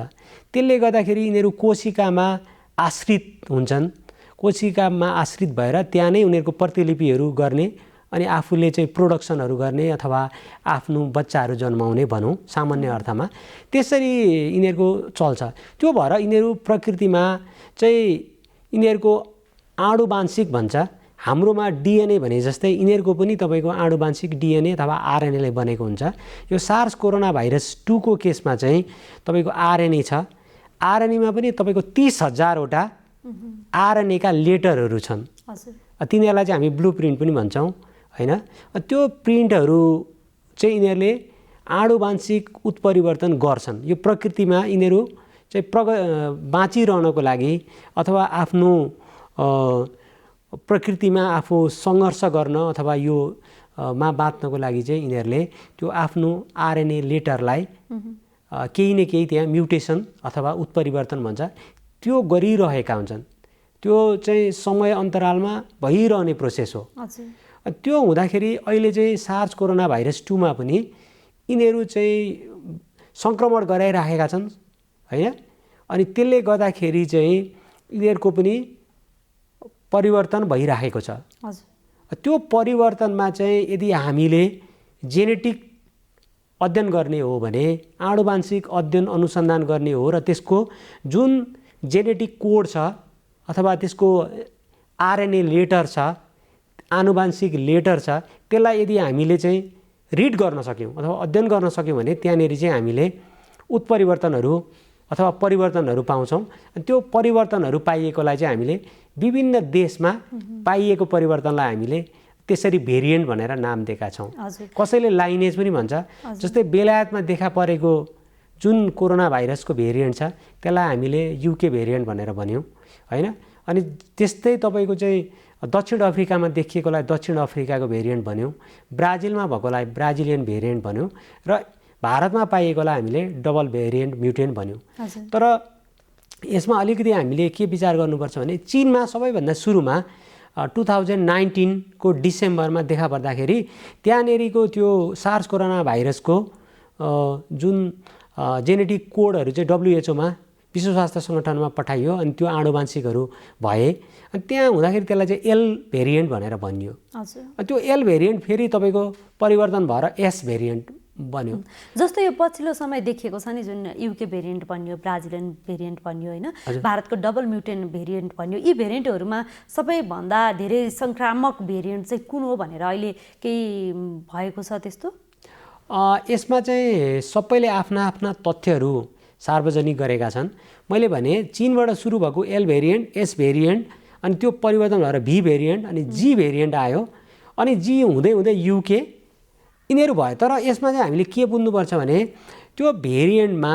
त्यसले गर्दाखेरि यिनीहरू कोशिकामा आश्रित हुन्छन्। कोशिकामा आश्रित भएर त्यहाँ नै उनीहरूको प्रतिलिपिहरू गर्ने अनि आफूले चाहिँ प्रोडक्सनहरू गर्ने अथवा आफ्नो बच्चाहरू जन्माउने भनौँ सामान्य अर्थमा, त्यसरी यिनीहरूको चल्छ। त्यो भएर यिनीहरू प्रकृतिमा चाहिँ यिनीहरूको आनुवांशिक भन्छ, हाम्रोमा डिएनए भने जस्तै यिनीहरूको पनि तपाईँको आनुवांशिक डिएनए अथवा आरएनएले बनेको हुन्छ। यो सार्स कोरोना भाइरस 2 को केसमा चाहिँ तपाईँको आरएनए छ। आरएनएमा पनि तपाईँको 30,000वटा आरएनएका लेटरहरू छन्। तिनीहरूलाई चाहिँ हामी ब्लू प्रिन्ट पनि भन्छौँ होइन। त्यो प्रिन्टहरू चाहिँ यिनीहरूले आनुवांशिक उत्परिवर्तन गर्छन्। यो प्रकृतिमा यिनीहरू चाहिँ बाँचिरहनको लागि अथवा आफ्नो प्रकृतिमा आफू सङ्घर्ष गर्न अथवा यो मा बाँच्नको लागि चाहिँ यिनीहरूले त्यो आफ्नो आरएनए लेटरलाई केही न केही त्यहाँ म्युटेसन अथवा उत्परिवर्तन भन्छ त्यो गरिरहेका हुन्छन्। त्यो चाहिँ समय अन्तरालमा भइरहने प्रोसेस हो। त्यो हुँदाखेरि अहिले चाहिँ सार्स कोरोना भाइरस 2 मा पनि यिनीहरू चाहिँ सङ्क्रमण गराइराखेका छन् होइन। अनि त्यसले गर्दाखेरि चाहिँ यिनीहरूको पनि परिवर्तन भइरहेको छ। त्यो परिवर्तनमा चाहिँ यदि हामीले जेनेटिक अध्ययन गर्ने हो भने, आनुवांशिक अध्ययन अनुसन्धान गर्ने हो र त्यसको जुन जेनेटिक कोड छ अथवा त्यसको आरएनए लेटर छ, आनुवांशिक लेटर छ, त्यसलाई यदि हामीले चाहिँ रिड गर्न सक्यौँ अथवा अध्ययन गर्न सक्यौँ भने त्यहाँनिर चाहिँ हामीले उत्परिवर्तनहरू अथवा परिवर्तनहरू पाउँछौँ। त्यो परिवर्तनहरू पाइएकोलाई चाहिँ हामीले विभिन्न देशमा पाइएको परिवर्तनलाई हामीले त्यसरी भेरिएन्ट भनेर नाम दिएका छौँ। कसैले लाइनेज पनि भन्छ। जस्तै बेलायतमा देखा परेको जुन कोरोना भाइरसको भेरिएन्ट छ त्यसलाई हामीले युके भेरिएन्ट भनेर भन्यौँ होइन। अनि त्यस्तै तपाईँको चाहिँ दक्षिण अफ्रिकामा देखिएकोलाई दक्षिण अफ्रिकाको भेरिएन्ट भन्यौँ, ब्राजिलमा भएकोलाई ब्राजिलियन भेरिएन्ट भन्यौँ र भारतमा पाइएकोलाई हामीले डबल भेरिएन्ट म्युटेन्ट भन्यौँ। तर यसमा अलिकति हामीले के विचार गर्नुपर्छ भने चीनमा सबैभन्दा सुरुमा 2019 को डिसेम्बरमा देखा पर्दाखेरि त्यहाँनेरिको त्यो सार्स कोरोना भाइरसको जुन जेनेटिक कोडहरू चाहिँ WHO मा विश्व स्वास्थ्य सङ्गठनमा पठाइयो अनि त्यो आनुवांशिकहरू भए। अनि त्यहाँ हुँदाखेरि त्यसलाई चाहिँ एल भेरिएन्ट भनेर भनियो। त्यो एल भेरिएन्ट फेरि तपाईँको परिवर्तन भएर एस भेरिएन्ट बन्यो। जस्तो यो पछिल्लो समय देखिएको छ नि जुन युके भेरिएन्ट बन्यो, ब्राजिलियन भेरिएन्ट बन्यो होइन, भारतको डबल म्युटेन्ट भेरिएन्ट बन्यो, यी भेरिएन्टहरूमा सबैभन्दा धेरै सङ्क्रामक भेरिएन्ट चाहिँ कुन हो भनेर अहिले केही भएको छ त्यस्तो? यसमा चाहिँ सबैले आफ्ना आफ्ना तथ्यहरू सार्वजनिक गरेका छन्। मैले भने चीनबाट सुरु भएको एल भेरिएन्ट, एस भेरिएन्ट अनि त्यो परिवर्तन भएर भी भेरिएन्ट अनि जी भेरिएन्ट आयो अनि जी हुँदै हुँदै युके यिनीहरू भयो। तर यसमा चाहिँ हामीले के बुझ्नुपर्छ भने त्यो भेरिएन्टमा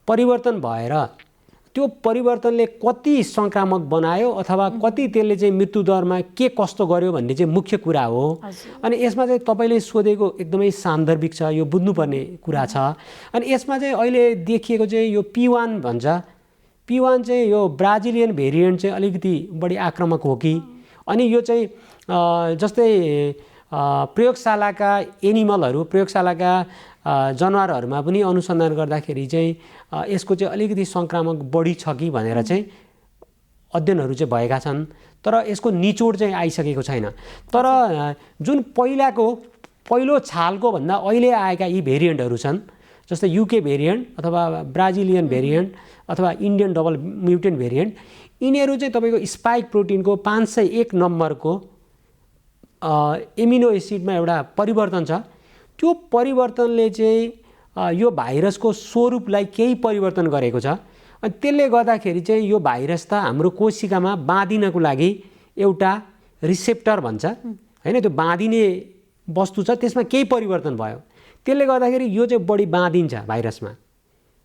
परिवर्तन भएर त्यो परिवर्तनले कति सङ्क्रामक बनायो अथवा कति त्यसले चाहिँ मृत्युदरमा के कस्तो गर्यो भन्ने चाहिँ मुख्य कुरा हो। अनि यसमा चाहिँ तपाईँले सोधेको एकदमै सान्दर्भिक छ, यो बुझ्नुपर्ने कुरा छ। अनि यसमा चाहिँ अहिले देखिएको चाहिँ यो P1 भन्छ। P1 चाहिँ यो ब्राजिलियन भेरिएन्ट चाहिँ अलिकति बढी आक्रामक हो कि? अनि यो चाहिँ जस्तै प्रयोगशालाका एनिमलहरू, प्रयोगशालाका जनावरहरूमा पनि अनुसन्धान गर्दाखेरि चाहिँ यसको चाहिँ अलिकति सङ्क्रामक बढी छ कि भनेर चाहिँ अध्ययनहरू चाहिँ भएका छन्। तर यसको निचोड चाहिँ आइसकेको छैन। तर जुन पहिलो छालको भन्दा अहिले आएका यी भेरिएन्टहरू छन्, जस्तै युके भेरिएन्ट अथवा ब्राजिलियन भेरिएन्ट अथवा इन्डियन डबल म्युटेन्ट भेरिएन्ट, यिनीहरू चाहिँ तपाईँको स्पाइक प्रोटिनको 501 नम्बरको एमिनो एसिडमा एउटा परिवर्तन छ। त्यो परिवर्तनले चाहिँ यो भाइरसको स्वरूपलाई केही परिवर्तन गरेको छ। अनि त्यसले गर्दाखेरि चाहिँ यो भाइरस त हाम्रो कोशिकामा बाँधिनको लागि एउटा रिसेप्टर भन्छ होइन, त्यो बाँधिने वस्तु छ, त्यसमा केही परिवर्तन भयो। त्यसले गर्दाखेरि यो चाहिँ बढी बाँधिन्छ भाइरसमा।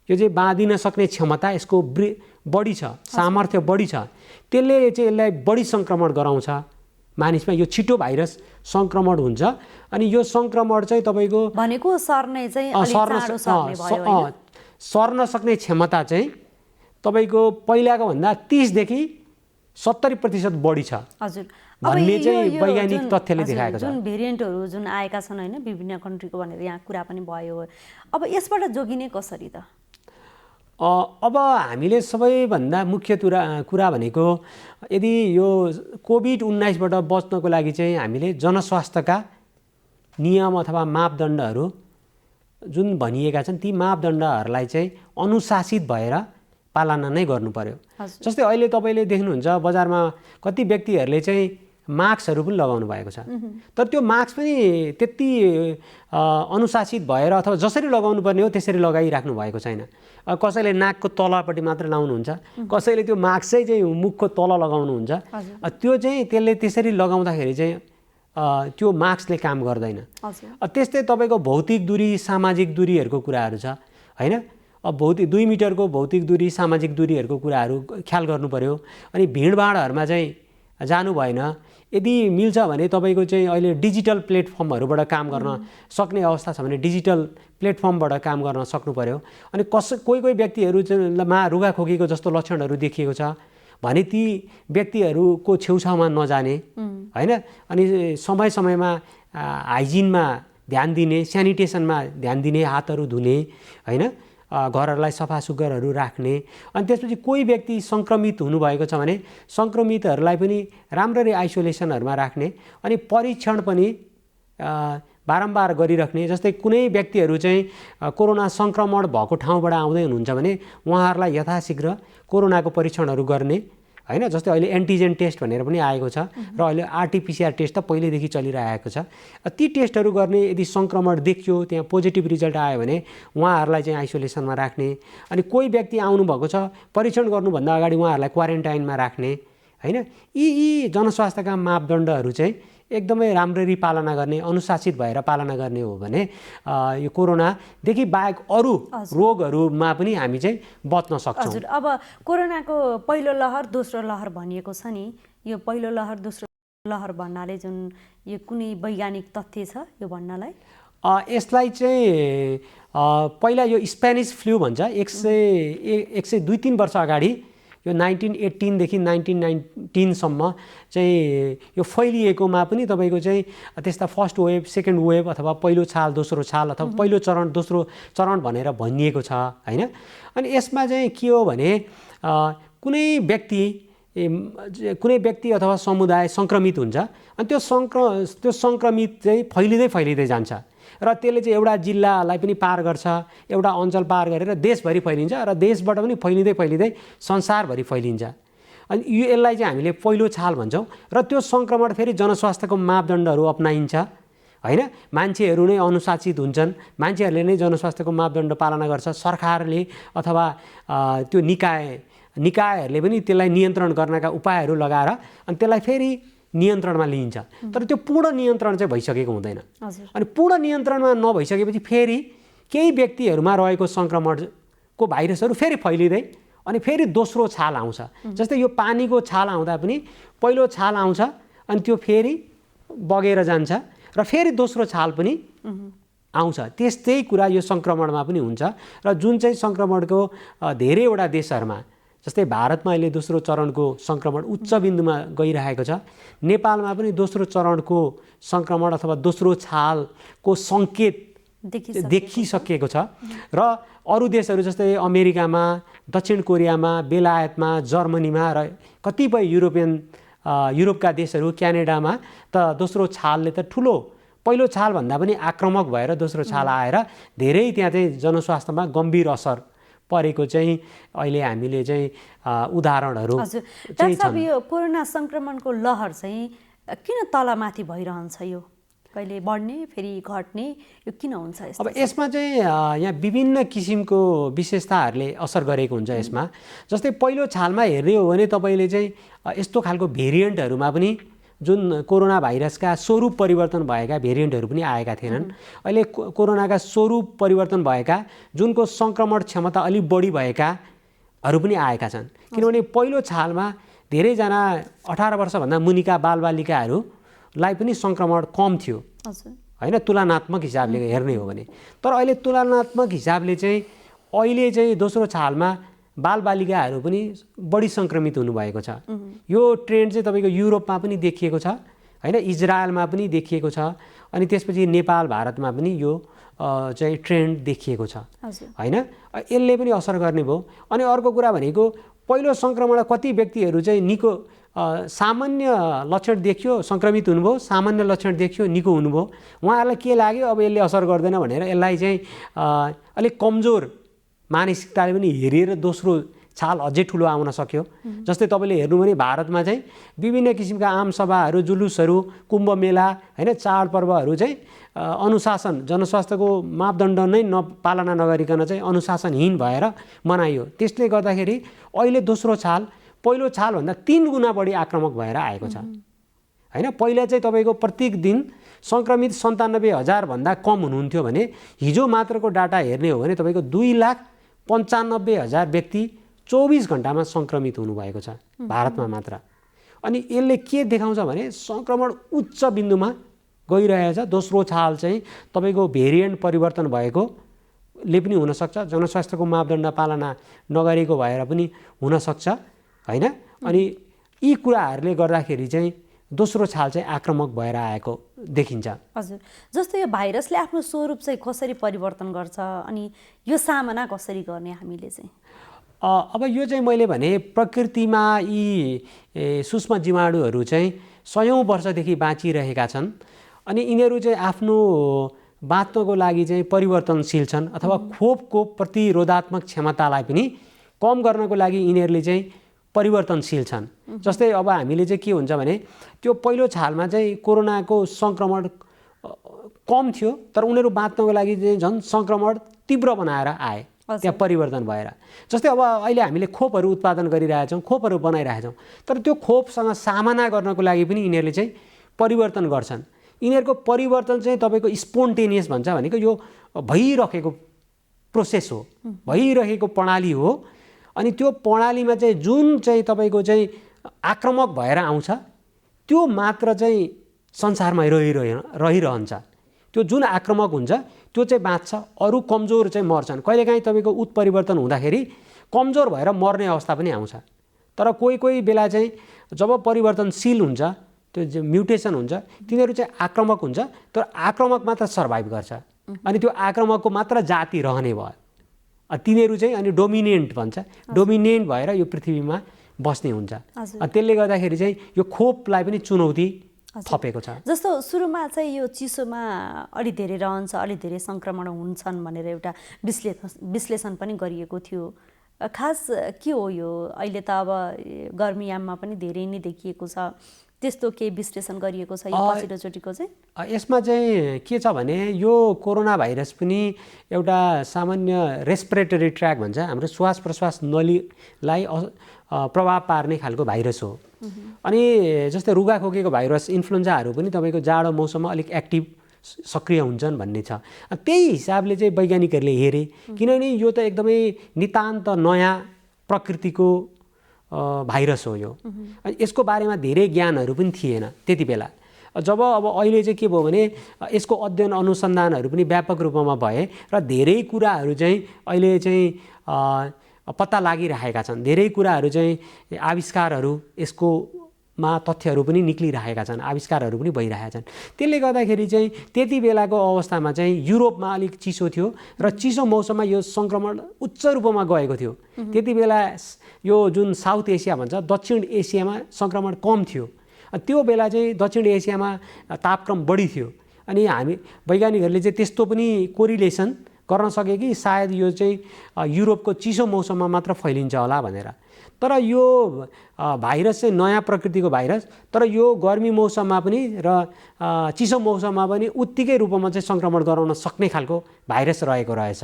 यो चाहिँ बाँधिन सक्ने क्षमता यसको बढी छ, सामर्थ्य बढी छ। त्यसले चाहिँ यसलाई बढी सङ्क्रमण गराउँछ मानिसमा। यो छिटो भाइरस सङ्क्रमण हुन्छ। अनि यो सङ्क्रमण चाहिँ तपाईँको भनेको सर्ने चाहिँ सर्न सक्ने क्षमता चाहिँ तपाईँको पहिलाको भन्दा 30देखि 70% बढी छ हजुर। भन्ने चाहिँ वैज्ञानिक तथ्यले देखाएको छ। जुन भेरिएन्टहरू जुन आएका छन् होइन विभिन्न कन्ट्रीको भनेर यहाँ कुरा पनि भयो, अब यसबाट जोगिने कसरी त? अब हामीले सबैभन्दा मुख्य कुरा भनेको यदि यो कोभिड-19बाट बच्नको लागि चाहिँ हामीले जनस्वास्थ्यका नियम अथवा मापदण्डहरू जुन भनिएका छन् ती मापदण्डहरूलाई चाहिँ अनुशासित भएर पालना नै गर्नु पर्यो। जस्तै अहिले तपाईँले देख्नुहुन्छ बजारमा कति व्यक्तिहरूले चाहिँ मास्कहरू पनि लगाउनु भएको छ, तर त्यो मास्क पनि त्यति अनुशासित भएर अथवा जसरी लगाउनु पर्ने हो त्यसरी लगाइराख्नु भएको छैन। कसैले नाकको तलपट्टि मात्र लाउनुहुन्छ, कसैले त्यो मास्क चाहिँ मुखको तल लगाउनुहुन्छ। त्यो चाहिँ त्यसले त्यसरी लगाउँदाखेरि चाहिँ त्यो मास्कले काम गर्दैन। त्यस्तै तपाईँको भौतिक दूरी सामाजिक दूरीहरूको कुराहरू छ होइन। अब 2 मिटरको भौतिक दूरी सामाजिक दूरीहरूको कुराहरू ख्याल गर्नु पर्यो। अनि भिडभाडहरूमा चाहिँ जानु भएन। यदि मिल्छ भने तपाईँको चाहिँ अहिले डिजिटल प्लेटफर्महरूबाट काम गर्न सक्ने अवस्था छ भने डिजिटल प्लेटफर्मबाट काम गर्न सक्नु पर्यो। अनि कोही व्यक्तिहरू मा रुगाखोकीको जस्तो लक्षणहरू देखिएको छ भने ती व्यक्तिहरूको छेउछाउमा नजाने होइन। अनि समय समयमा हाइजिनमा ध्यान दिने, स्यानिटेसनमा ध्यान दिने, हातहरू धुने होइन, घरहरूलाई सफा सुग्घरहरू राख्ने। अनि त्यसपछि कोही व्यक्ति सङ्क्रमित हुनुभएको छ भने सङ्क्रमितहरूलाई पनि राम्ररी आइसोलेसनहरूमा राख्ने। अनि परीक्षण पनि बारम्बार गरिराख्ने। जस्तै कुनै व्यक्तिहरू चाहिँ कोरोना सङ्क्रमण भएको ठाउँबाट आउँदै हुनुहुन्छ भने उहाँहरूलाई यथाशीघ्र कोरोनाको परीक्षणहरू गर्ने होइन। जस्तै अहिले एन्टिजेन टेस्ट भनेर पनि आएको छ र अहिले आरटिपिसिआर टेस्ट त पहिलेदेखि चलिरहेको छ। ती टेस्टहरू गर्ने, यदि सङ्क्रमण देखियो त्यहाँ पोजिटिभ रिजल्ट आयो भने उहाँहरूलाई चाहिँ आइसोलेसनमा राख्ने। अनि कोही व्यक्ति आउनुभएको छ परीक्षण गर्नुभन्दा अगाडि उहाँहरूलाई क्वारेन्टाइनमा राख्ने होइन। यी जनस्वास्थ्यका मापदण्डहरू चाहिँ एकदमै राम्ररी पालना गर्ने, अनुशासित भएर पालना गर्ने हो भने यो कोरोनादेखि बाहेक अरू रोगहरूमा पनि हामी चाहिँ बच्न सक्छौँ। हजुर, अब कोरोनाको पहिलो लहर दोस्रो लहर भनिएको छ नि, यो पहिलो लहर दोस्रो लहर भन्नाले जुन यो कुनै वैज्ञानिक तथ्य छ यो भन्नलाई? यसलाई चाहिँ पहिला यो स्पेनिस फ्लू भन्छ। 102-3 वर्ष अगाडि यो 1918देखि 1919सम्म चाहिँ यो फैलिएकोमा पनि तपाईँको चाहिँ त्यस्ता फर्स्ट वेभ, सेकेन्ड वेभ अथवा पहिलो छाल दोस्रो छाल अथवा पहिलो चरण दोस्रो चरण भनेर भनिएको छ होइन। अनि यसमा चाहिँ के हो भने कुनै व्यक्ति अथवा समुदाय सङ्क्रमित हुन्छ अनि त्यो सङ्क्रमित चाहिँ फैलिँदै जान्छ र त्यसले चाहिँ एउटा जिल्लालाई पनि पार गर्छ, एउटा अञ्चल पार गरेर देशभरि फैलिन्छ र देशबाट पनि फैलिँदै संसारभरि फैलिन्छ। अनि यसलाई चाहिँ हामीले पहिलो छाल भन्छौँ र त्यो सङ्क्रमण फेरि जनस्वास्थ्यको मापदण्डहरू अपनाइन्छ होइन। मान्छेहरू नै अनुशासित हुन्छन्, मान्छेहरूले नै जनस्वास्थ्यको मापदण्ड पालना गर्छ। सरकारले अथवा त्यो निकायहरूले पनि त्यसलाई नियन्त्रण गर्नका उपायहरू लगाएर अनि त्यसलाई फेरि नियन्त्रणमा लिइन्छ। तर त्यो पूर्ण नियन्त्रण चाहिँ भइसकेको हुँदैन। अनि पूर्ण नियन्त्रणमा नभइसकेपछि फेरि केही व्यक्तिहरूमा रहेको सङ्क्रमणको भाइरसहरू फेरि फैलिँदै अनि फेरि दोस्रो छाल आउँछ। जस्तै यो पानीको छाल आउँदा पनि पहिलो छाल आउँछ अनि त्यो फेरि बगेर जान्छ र फेरि दोस्रो छाल पनि आउँछ। त्यस्तै कुरा यो सङ्क्रमणमा पनि हुन्छ र जुन चाहिँ सङ्क्रमणको धेरैवटा देशहरूमा जस्तै भारतमा अहिले दोस्रो चरणको सङ्क्रमण उच्च बिन्दुमा गइरहेको छ। नेपालमा पनि दोस्रो चरणको सङ्क्रमण अथवा दोस्रो छालको सङ्केत देखिसकेको छ र अरू देशहरू जस्तै अमेरिकामा, दक्षिण कोरियामा, बेलायतमा, जर्मनीमा र कतिपय युरोपका देशहरू, क्यानाडामा त दोस्रो छालले त ठुलो पहिलो छालभन्दा पनि आक्रामक भएर दोस्रो छाल आएर धेरै त्यहाँ चाहिँ जनस्वास्थ्यमा गम्भीर असर परेको चाहिँ अहिले हामीले चाहिँ उदाहरणहरू चाहिँ छन्। यो कोरोना सङ्क्रमणको लहर चाहिँ किन तलमाथि भइरहन्छ? यो कहिले बढ्ने फेरि घट्ने यो किन हुन्छ? अब यसमा चाहिँ यहाँ विभिन्न किसिमको विशेषताहरूले असर गरेको हुन्छ यसमा। जस्तै पहिलो छालमा हेर्ने हो भने तपाईँले चाहिँ यस्तो खालको भेरिएन्टहरूमा पनि जुन कोरोना भाइरसका स्वरूप परिवर्तन भएका भेरिएन्टहरू पनि आएका थिएनन्। अहिले कोरोनाका स्वरूप परिवर्तन भएका जुनको सङ्क्रमण क्षमता अलिक बढी भएकाहरू पनि आएका छन्। किनभने पहिलो छालमा धेरैजना 18 वर्षभन्दा मुनिका बालबालिकाहरूलाई पनि सङ्क्रमण कम थियो होइन, तुलनात्मक हिसाबले हेर्ने हो भने। तर अहिले तुलनात्मक हिसाबले चाहिँ अहिले चाहिँ दोस्रो छालमा बालबालिकाहरू पनि बढी सङ्क्रमित हुनुभएको छ। यो ट्रेन्ड चाहिँ तपाईँको युरोपमा पनि देखिएको छ होइन, इजरायलमा पनि देखिएको छ, अनि त्यसपछि नेपाल भारतमा पनि यो चाहिँ ट्रेन्ड देखिएको छ होइन। यसले पनि असर गर्ने भयो। अनि अर्को कुरा भनेको पहिलो सङ्क्रमण कति व्यक्तिहरू चाहिँ निको सामान्य लक्षण देखियो, सङ्क्रमित हुनुभयो, सामान्य लक्षण देखियो, निको हुनुभयो, उहाँहरूलाई के लाग्यो अब यसले असर गर्दैन भनेर यसलाई चाहिँ अलिक कमजोर मानसिकताले पनि हेरेर दोस्रो छाल अझै ठुलो आउन सक्यो। जस्तै तपाईँले हेर्नु भने भारतमा चाहिँ विभिन्न किसिमका आमसभाहरू, जुलुसहरू, कुम्भ मेला होइन, चाडपर्वहरू चाहिँ अनुशासन जनस्वास्थ्यको मापदण्ड नै पालना नगरिकन चाहिँ अनुशासनहीन भएर मनाइयो। त्यसले गर्दाखेरि अहिले दोस्रो छाल पहिलो छालभन्दा 3 गुणा बढी आक्रामक भएर आएको छ होइन। पहिला चाहिँ तपाईँको प्रत्येक दिन सङ्क्रमित 97,000 भन्दा कम हुनुहुन्थ्यो भने हिजो मात्रको डाटा हेर्ने हो भने तपाईँको 2,95,000 व्यक्ति 24 घन्टामा सङ्क्रमित हुनुभएको छ भारतमा मात्र। अनि यसले के देखाउँछ भने सङ्क्रमण उच्च बिन्दुमा गइरहेछ। दोस्रो छाल चाहिँ तपाईँको भेरिएन्ट परिवर्तन भएकोले पनि हुनसक्छ, जनस्वास्थ्यको मापदण्ड पालना नगरेको भएर पनि हुनसक्छ होइन। अनि यी कुराहरूले गर्दाखेरि चाहिँ दोस्रो छाल चाहिँ आक्रामक भएर आएको देखिन्छ। हजुर, जस्तो यो भाइरसले आफ्नो स्वरूप चाहिँ कसरी परिवर्तन गर्छ अनि यो सामना कसरी गर्ने हामीले चाहिँ? अब यो चाहिँ मैले भने प्रकृतिमा यी सूक्ष्म जीवाणुहरू चाहिँ 100औं वर्षदेखि बाँचिरहेका छन् अनि यिनीहरू चाहिँ आफ्नो बाँच्नको लागि चाहिँ परिवर्तनशील छन् अथवा खोपको प्रतिरोधात्मक क्षमतालाई पनि कम गर्नको लागि यिनीहरूले चाहिँ परिवर्तनशील छन्। जस्तै अब हामीले चाहिँ के हुन्छ भने त्यो पहिलो छालमा चाहिँ कोरोनाको सङ्क्रमण कम थियो तर उनीहरू बाँच्नको लागि चाहिँ झन् सङ्क्रमण तीव्र बनाएर आए त्यहाँ परिवर्तन भएर। जस्तै अब अहिले हामीले खोपहरू उत्पादन गरिरहेछौँ, खोपहरू बनाइरहेछौँ, तर त्यो खोपसँग सामना गर्नको लागि पनि यिनीहरूले चाहिँ परिवर्तन गर्छन्। यिनीहरूको परिवर्तन चाहिँ तपाईँको स्पोन्टेनियस भन्छ भनेको यो भइरहेको प्रोसेस हो, भइरहेको प्रणाली हो। अनि त्यो प्रणालीमा चाहिँ जुन चाहिँ तपाईँको चाहिँ आक्रामक भएर आउँछ त्यो मात्र चाहिँ संसारमा रहिरहन्छ। त्यो जुन आक्रामक हुन्छ त्यो चाहिँ बाँच्छ, अरू कमजोर चाहिँ मर्छन्। कहिलेकाहीँ तपाईँको उत्परिवर्तन हुँदाखेरि कमजोर भएर मर्ने अवस्था पनि आउँछ। तर कोही कोही बेला चाहिँ जब परिवर्तनशील हुन्छ, त्यो म्युटेसन हुन्छ, तिनीहरू चाहिँ आक्रामक हुन्छ तर आक्रामक मात्र सर्भाइभ गर्छ अनि त्यो आक्रामकको मात्र जाति रहने भयो। तिनीहरू चाहिँ अनि डोमिनेन्ट भन्छ, डोमिनेन्ट भएर यो पृथ्वीमा बस्ने हुन्छ। त्यसले गर्दाखेरि चाहिँ यो खोपलाई पनि चुनौती थपेको छ। जस्तो सुरुमा चाहिँ यो चिसोमा अलि धेरै रहन्छ, अलि धेरै सङ्क्रमण हुन्छन् भनेर एउटा विश्लेषण पनि गरिएको थियो। खास के हो यो? अहिले त अब गर्मीयाममा पनि धेरै नै देखिएको छ, त्यस्तो केही विश्लेषण गरिएको छ यो पछिल्लोचोटिको चाहिँ? यसमा चाहिँ के छ भने यो कोरोना भाइरस पनि एउटा सामान्य रेस्पिरेटरी ट्र्याक भन्छ, हाम्रो श्वास प्रश्वास नलीलाई प्रभाव पार्ने खालको भाइरस हो। अनि जस्तै रुगाखोकीको भाइरस, इन्फ्लुएन्जाहरू पनि तपाईँको जाडो मौसममा अलिक एक्टिभ सक्रिय हुन्छन् भन्ने छ। त्यही हिसाबले चाहिँ वैज्ञानिकहरूले हेरे, किनभने यो त एकदमै नितान्त नयाँ प्रकृतिको भाइरस हो यो। अनि यसको बारेमा धेरै ज्ञानहरू पनि थिएन त्यति बेला। जब अब अहिले चाहिँ के भयो भने यसको अध्ययन अनुसन्धानहरू पनि व्यापक रूपमा भए र धेरै कुराहरू चाहिँ अहिले चाहिँ पत्ता लागिरहेका छन्, धेरै कुराहरू चाहिँ आविष्कारहरू यसको तथ्यहरू पनि निक्लिरहेका छन्, आविष्कारहरू पनि भइरहेका छन्। त्यसले गर्दाखेरि चाहिँ त्यति बेलाको अवस्थामा चाहिँ युरोपमा अलिक चिसो थियो र चिसो मौसममा यो सङ्क्रमण उच्च रूपमा गएको थियो। त्यति बेला यो जुन साउथ एसिया भन्छ, दक्षिण एसियामा सङ्क्रमण कम थियो। त्यो बेला चाहिँ दक्षिण एसियामा तापक्रम बढी थियो। अनि हामी वैज्ञानिकहरूले चाहिँ त्यस्तो पनि कोरिलेसन गर्न सके कि सायद यो चाहिँ युरोपको चिसो मौसममा मात्र फैलिन्छ होला भनेर। तर यो भाइरस चाहिँ नयाँ प्रकृतिको भाइरस, तर यो गर्मी मौसममा पनि र चिसो मौसममा पनि उत्तिकै रूपमा चाहिँ सङ्क्रमण गराउन सक्ने खालको भाइरस रहेको रहेछ।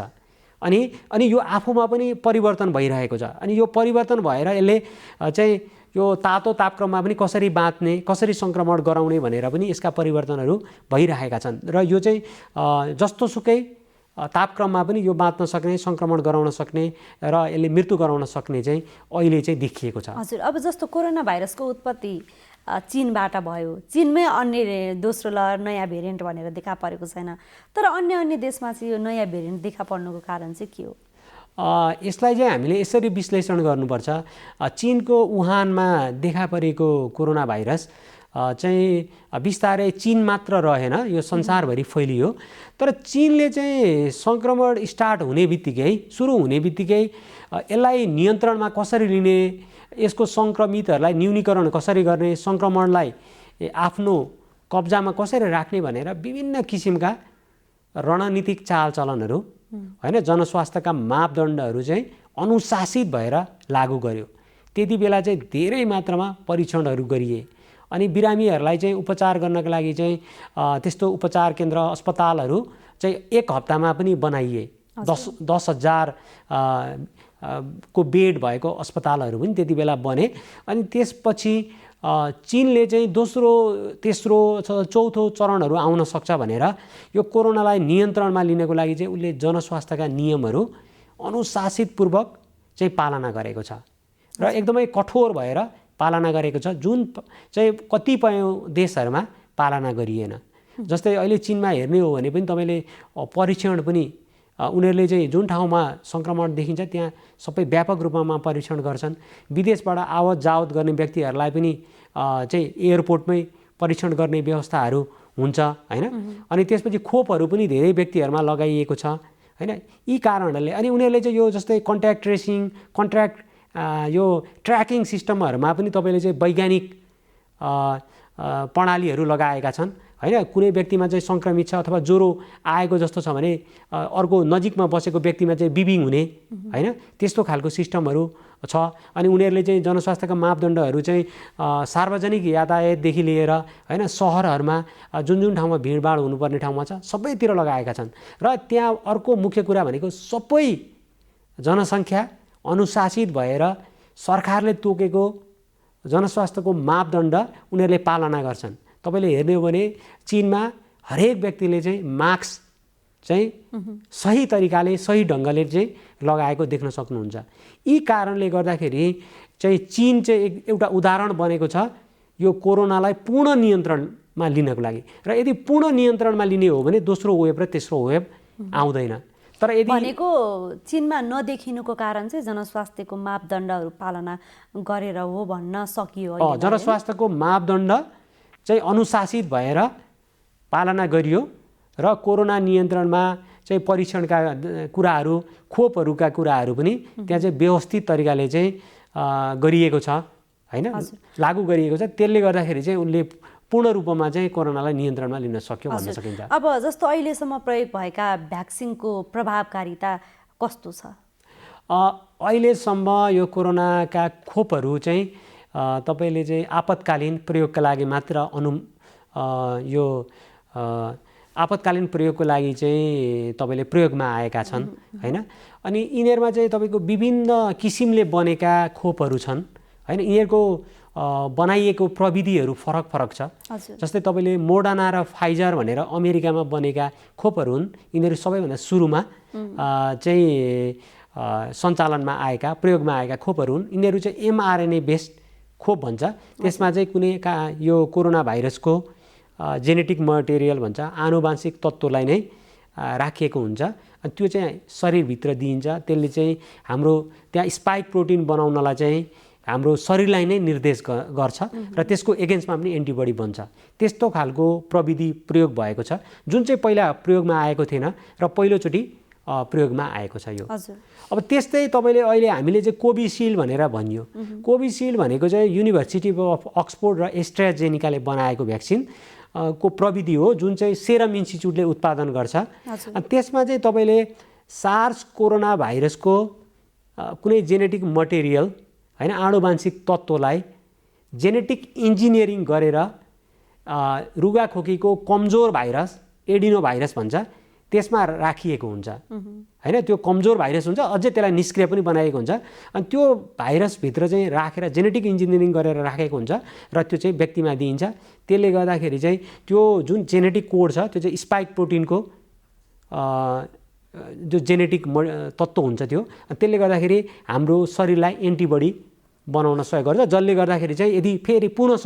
अनि यो आफूमा पनि परिवर्तन भइरहेको छ। अनि यो परिवर्तन भएर यसले चाहिँ यो तातो तापक्रममा पनि कसरी बाँच्ने, कसरी सङ्क्रमण गराउने भनेर पनि यसका परिवर्तनहरू भइरहेका छन्। र यो चाहिँ जस्तोसुकै तापक्रममा पनि यो बाँच्न सक्ने, सङ्क्रमण गराउन सक्ने र यसले मृत्यु गराउन सक्ने चाहिँ अहिले चाहिँ देखिएको छ। हजुर, अब जस्तो कोरोना भाइरसको उत्पत्ति चीनबाट भयो, चीनमै अन्य दोस्रो लहर नयाँ भेरिएन्ट भनेर देखा परेको छैन, तर अन्य देशमा चाहिँ यो नयाँ भेरिएन्ट देखा पर्नुको कारण चाहिँ के हो? यसलाई चाहिँ हामीले यसरी विश्लेषण गर्नुपर्छ। चीनको वुहानमा देखा परेको कोरोना भाइरस चाहिँ बिस्तारै चीन मात्र रहेन, यो संसारभरि फैलियो। तर चीनले चाहिँ सङ्क्रमण स्टार्ट हुने बित्तिकै, सुरु हुने बित्तिकै यसलाई नियन्त्रणमा कसरी लिने, यसको सङ्क्रमितहरूलाई न्यूनीकरण कसरी गर्ने, सङ्क्रमणलाई आफ्नो कब्जामा कसरी राख्ने भनेर विभिन्न किसिमका रणनीतिक चालचलनहरू होइन, जनस्वास्थ्यका मापदण्डहरू चाहिँ अनुशासित भएर लागू गर्यो। त्यति बेला चाहिँ धेरै मात्रामा परीक्षणहरू गरिए अनि बिरामीहरूलाई चाहिँ उपचार गर्नका लागि चाहिँ त्यस्तो उपचार केन्द्र अस्पतालहरू चाहिँ 1 हप्तामा पनि बनाइए। 10,000 को बेड भएको अस्पतालहरू पनि त्यति बेला बने। अनि त्यसपछि चीनले चाहिँ दोस्रो, तेस्रो, चौथो चरणहरू आउन सक्छ भनेर यो कोरोनालाई नियन्त्रणमा लिनको लागि चाहिँ उसले जनस्वास्थ्यका नियमहरू अनुशासितपूर्वक चाहिँ पालना गरेको छ र एकदमै कठोर भएर पालना गरेको छ, जुन चाहिँ कतिपय देशहरूमा पालना गरिएन। जस्तै अहिले चीनमा हेर्ने हो भने पनि तपाईँले परीक्षण पनि उनीहरूले चाहिँ जुन ठाउँमा सङ्क्रमण देखिन्छ त्यहाँ सबै व्यापक रूपमा परीक्षण गर्छन्। विदेशबाट आवत जावत गर्ने व्यक्तिहरूलाई पनि चाहिँ एयरपोर्टमै परीक्षण गर्ने व्यवस्थाहरू हुन्छ होइन। अनि त्यसपछि खोपहरू पनि धेरै व्यक्तिहरूमा लगाइएको छ होइन। यी कारणहरूले अनि उनीहरूले चाहिँ यो जस्तै कन्ट्याक्ट ट्रेसिङ, यो ट्र्याकिङ सिस्टमहरूमा पनि तपाईँले चाहिँ वैज्ञानिक प्रणालीहरू लगाएका छन् होइन। कुनै व्यक्तिमा चाहिँ सङ्क्रमित छ अथवा ज्वरो आएको जस्तो छ भने अर्को नजिकमा बसेको व्यक्तिमा चाहिँ बिबिङ हुने होइन, त्यस्तो खालको सिस्टमहरू छ। अनि उनीहरूले चाहिँ जनस्वास्थ्यका मापदण्डहरू चाहिँ सार्वजनिक यातायातदेखि लिएर होइन, सहरहरूमा जुन ठाउँमा भिडभाड हुनुपर्ने ठाउँमा छ सबैतिर लगाएका छन्। र त्यहाँ अर्को मुख्य कुरा भनेको सबै जनसङ्ख्या अनुशासित भएर सरकारले तोकेको जनस्वास्थ्यको मापदण्ड उनीहरूले पालना गर्छन्। तपाईँले हेर्ने हो भने चीनमा हरेक व्यक्तिले चाहिँ मास्क चाहिँ सही तरिकाले, सही ढङ्गले चाहिँ लगाएको देख्न सक्नुहुन्छ। यी कारणले गर्दाखेरि चाहिँ चीन चाहिँ एउटा उदाहरण बनेको छ यो कोरोनालाई पूर्ण नियन्त्रणमा लिनको लागि। र यदि पूर्ण नियन्त्रणमा लिने हो भने दोस्रो वेभ र तेस्रो वेभ आउँदैन। तर यदि भनेको चीनमा नदेखिनुको कारण चाहिँ जनस्वास्थ्यको मापदण्डहरू पालना गरेर हो भन्न सकियो। जनस्वास्थ्यको मापदण्ड चाहिँ अनुशासित भएर पालना गरियो र कोरोना नियन्त्रणमा चाहिँ परीक्षणका कुराहरू, खोपहरूका कुराहरू पनि त्यहाँ चाहिँ व्यवस्थित तरिकाले चाहिँ गरिएको छ होइन, लागू गरिएको छ। त्यसले गर्दाखेरि चाहिँ उनले पूर्ण रूपमा चाहिँ कोरोनालाई नियन्त्रणमा लिन सक्यो भन्न सकिन्छ। अब जस्तो अहिलेसम्म प्रयोग भएका भ्याक्सिनको प्रभावकारिता कस्तो छ? अहिलेसम्म यो कोरोनाका खोपहरू चाहिँ तपाईँले चाहिँ आपतकालीन प्रयोगका लागि मात्र यो आपतकालीन प्रयोगको लागि चाहिँ तपाईँले प्रयोगमा आएका छन् होइन। अनि यिनीहरूमा चाहिँ तपाईँको विभिन्न किसिमले बनेका खोपहरू छन् होइन। यिनीहरूको बनाइएको प्रविधिहरू फरक फरक छ। जस्तै तपाईँले मोडर्ना र फाइजर भनेर अमेरिकामा बनेका खोपहरू हुन्। यिनीहरू सबैभन्दा सुरुमा चाहिँ सञ्चालनमा आएका, प्रयोगमा आएका खोपहरू हुन्। यिनीहरू चाहिँ mRNA बेस्ड खोप भन्छ। त्यसमा चाहिँ कुनै यो कोरोना भाइरसको जेनेटिक मटेरियल भन्छ, आनुवांशिक तत्त्वलाई नै राखिएको हुन्छ। अनि त्यो चाहिँ शरीरभित्र दिइन्छ। त्यसले चाहिँ हाम्रो त्यहाँ स्पाइक प्रोटिन बनाउनलाई चाहिँ हाम्रो शरीरलाई नै निर्देश गर्छ र त्यसको एगेन्स्टमा पनि एन्टिबडी बन्छ। त्यस्तो खालको प्रविधि प्रयोग भएको छ जुन चाहिँ पहिला प्रयोगमा आएको थिएन र पहिलोचोटि प्रयोगमा आएको छ यो। अब त्यस्तै तपाईँले अहिले हामीले चाहिँ कोभिसिल्ड भनेर भनियो। कोभिसिल्ड भनेको चाहिँ युनिभर्सिटी अफ अक्सफोर्ड र एस्ट्राजेनिकाले बनाएको भ्याक्सिन को प्रविधि हो जुन चाहिँ सेरम इन्स्टिच्युटले उत्पादन गर्छ। त्यसमा चाहिँ तपाईँले सार्स कोरोना भाइरसको कुनै जेनेटिक मटेरियल होइन, आनुवांशिक तत्त्वलाई जेनेटिक इन्जिनियरिङ गरेर रुगाखोकीको कमजोर भाइरस, एडिनो भाइरस भन्छ, त्यसमा राखिएको हुन्छ होइन। त्यो कमजोर भाइरस हुन्छ, अझै त्यसलाई निष्क्रिय पनि बनाइएको हुन्छ। अनि त्यो भाइरसभित्र चाहिँ राखेर जेनेटिक इन्जिनियरिङ गरेर राखेको हुन्छ र त्यो चाहिँ व्यक्तिमा दिइन्छ। त्यसले गर्दाखेरि चाहिँ त्यो जुन जेनेटिक कोड छ त्यो चाहिँ स्पाइक प्रोटिनको जो जेनेटिक तत्त्व हुन्छ त्यो, त्यसले गर्दाखेरि हाम्रो शरीरलाई एन्टिबडी बनाउन सहयोग गर्छ। जसले गर्दाखेरि चाहिँ यदि फेरि पुनः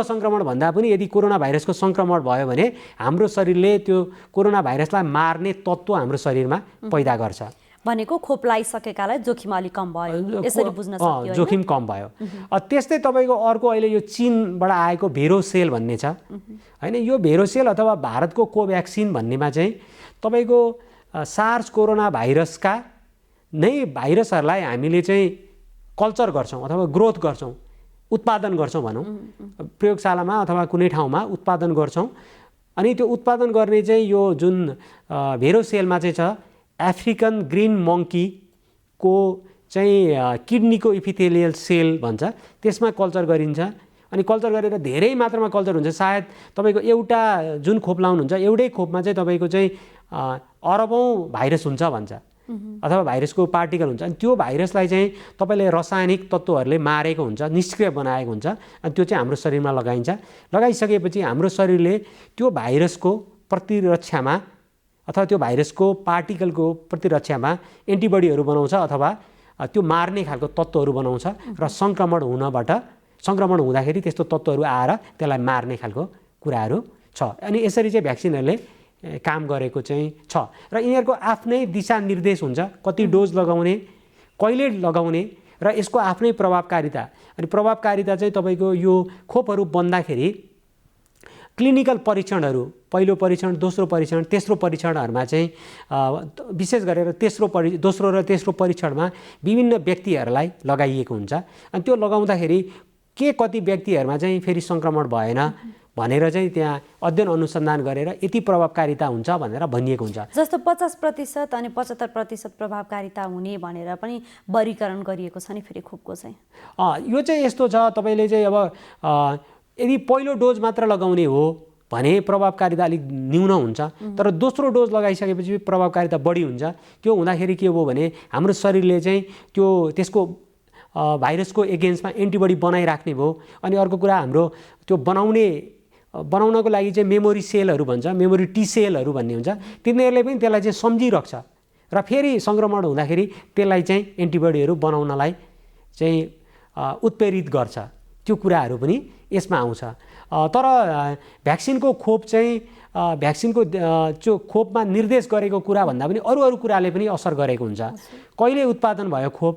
सङ्क्रमण भन्दा पनि यदि कोरोना भाइरसको सङ्क्रमण भयो भने हाम्रो शरीरले त्यो कोरोना भाइरसलाई मार्ने तत्त्व हाम्रो शरीरमा पैदा गर्छ। भनेको खोप लगाइसकेकालाई जोखिम अलिक कम भयो, यसरी बुझ्न सकियो हैन? जोखिम कम भयो। त्यस्तै तपाईँको अर्को अहिले यो चीनबाट आएको भेरोसेल भन्ने छ हैन, यो भेरोसेल अथवा भारतको कोभ्याक्सिन भन्नेमा चाहिँ तपाईँको सार्स कोरोना भाइरसका नै भाइरसहरूलाई हामीले चाहिँ कल्चर गर्छौँ अथवा ग्रोथ गर्छौँ, उत्पादन गर्छौँ भनौँ, प्रयोगशालामा अथवा कुनै ठाउँमा उत्पादन गर्छौँ। अनि त्यो उत्पादन गर्ने चाहिँ यो जुन भेरोसेलमा चाहिँ छ अफ्रिकन ग्रिन मङ्कीको चाहिँ किडनीको इपिथेलियल सेल भन्छ, त्यसमा कल्चर गरिन्छ। अनि कल्चर गरेर धेरै मात्रामा कल्चर हुन्छ। सायद तपाईँको एउटा जुन खोप लाउनुहुन्छ एउटै खोपमा चाहिँ तपाईँको चाहिँ अरबौँ भाइरस हुन्छ भन्छ अथवा भाइरसको पार्टिकल हुन्छ। अनि त्यो भाइरसलाई चाहिँ तपाईँले रासायनिक तत्त्वहरूले मारेको हुन्छ, निष्क्रिय बनाएको हुन्छ। अनि त्यो चाहिँ हाम्रो शरीरमा लगाइन्छ। लगाइसकेपछि हाम्रो शरीरले त्यो भाइरसको प्रतिरक्षामा अथवा त्यो भाइरसको पार्टिकलको प्रतिरक्षामा एन्टिबडीहरू बनाउँछ अथवा त्यो मार्ने खालको तत्त्वहरू बनाउँछ र सङ्क्रमण हुँदाखेरि त्यस्तो तत्त्वहरू आएर त्यसलाई मार्ने खालको कुराहरू छ। अनि यसरी चाहिँ भ्याक्सिनहरूले काम गरेको चाहिँ छ र यिनीहरूको आफ्नै दिशानिर्देश हुन्छ, कति डोज लगाउने, कहिले लगाउने र यसको आफ्नै प्रभावकारिता। अनि प्रभावकारिता चाहिँ तपाईँको यो खोपहरू बन्दाखेरि क्लिनिकल परीक्षणहरू, पहिलो परीक्षण, दोस्रो परीक्षण, तेस्रो परीक्षणहरूमा चाहिँ विशेष गरेर दोस्रो र तेस्रो परीक्षणमा विभिन्न व्यक्तिहरूलाई लगाइएको हुन्छ। अनि त्यो लगाउँदाखेरि कति व्यक्तिहरूमा चाहिँ फेरि सङ्क्रमण भएन भनेर चाहिँ त्यहाँ अध्ययन अनुसन्धान गरेर यति प्रभावकारिता हुन्छ भनेर भनिएको हुन्छ। जस्तो 50% अनि 75% प्रभावकारिता हुने भनेर पनि वर्गीकरण गरिएको छ नि फेरि खोपको चाहिँ। यो चाहिँ यस्तो छ, तपाईँले चाहिँ अब यदि पहिलो डोज मात्र लगाउने हो भने प्रभावकारिता अलिक न्यून हुन्छ, तर दोस्रो डोज लगाइसकेपछि प्रभावकारिता बढी हुन्छ। त्यो हुँदाखेरि के हो भने हाम्रो शरीरले चाहिँ त्यसको भाइरसको एगेन्स्टमा एन्टिबडी बनाइराख्ने भयो। अनि अर्को कुरा हाम्रो त्यो बनाउनको लागि चाहिँ मेमोरी सेलहरू भन्छ, मेमोरी टी सेलहरू भन्ने हुन्छ, तिनीहरूले पनि त्यसलाई चाहिँ सम्झिराख्छ र फेरि सङ्क्रमण हुँदाखेरि त्यसलाई चाहिँ एन्टिबडीहरू बनाउनलाई चाहिँ उत्प्रेरित गर्छ। त्यो कुराहरू पनि यसमा आउँछ। तर भ्याक्सिनको खोप चाहिँ भ्याक्सिनको त्यो खोपमा निर्देश गरेको कुरा भन्दा पनि अरू कुराले पनि असर गरेको हुन्छ। कहिले उत्पादन भयो खोप,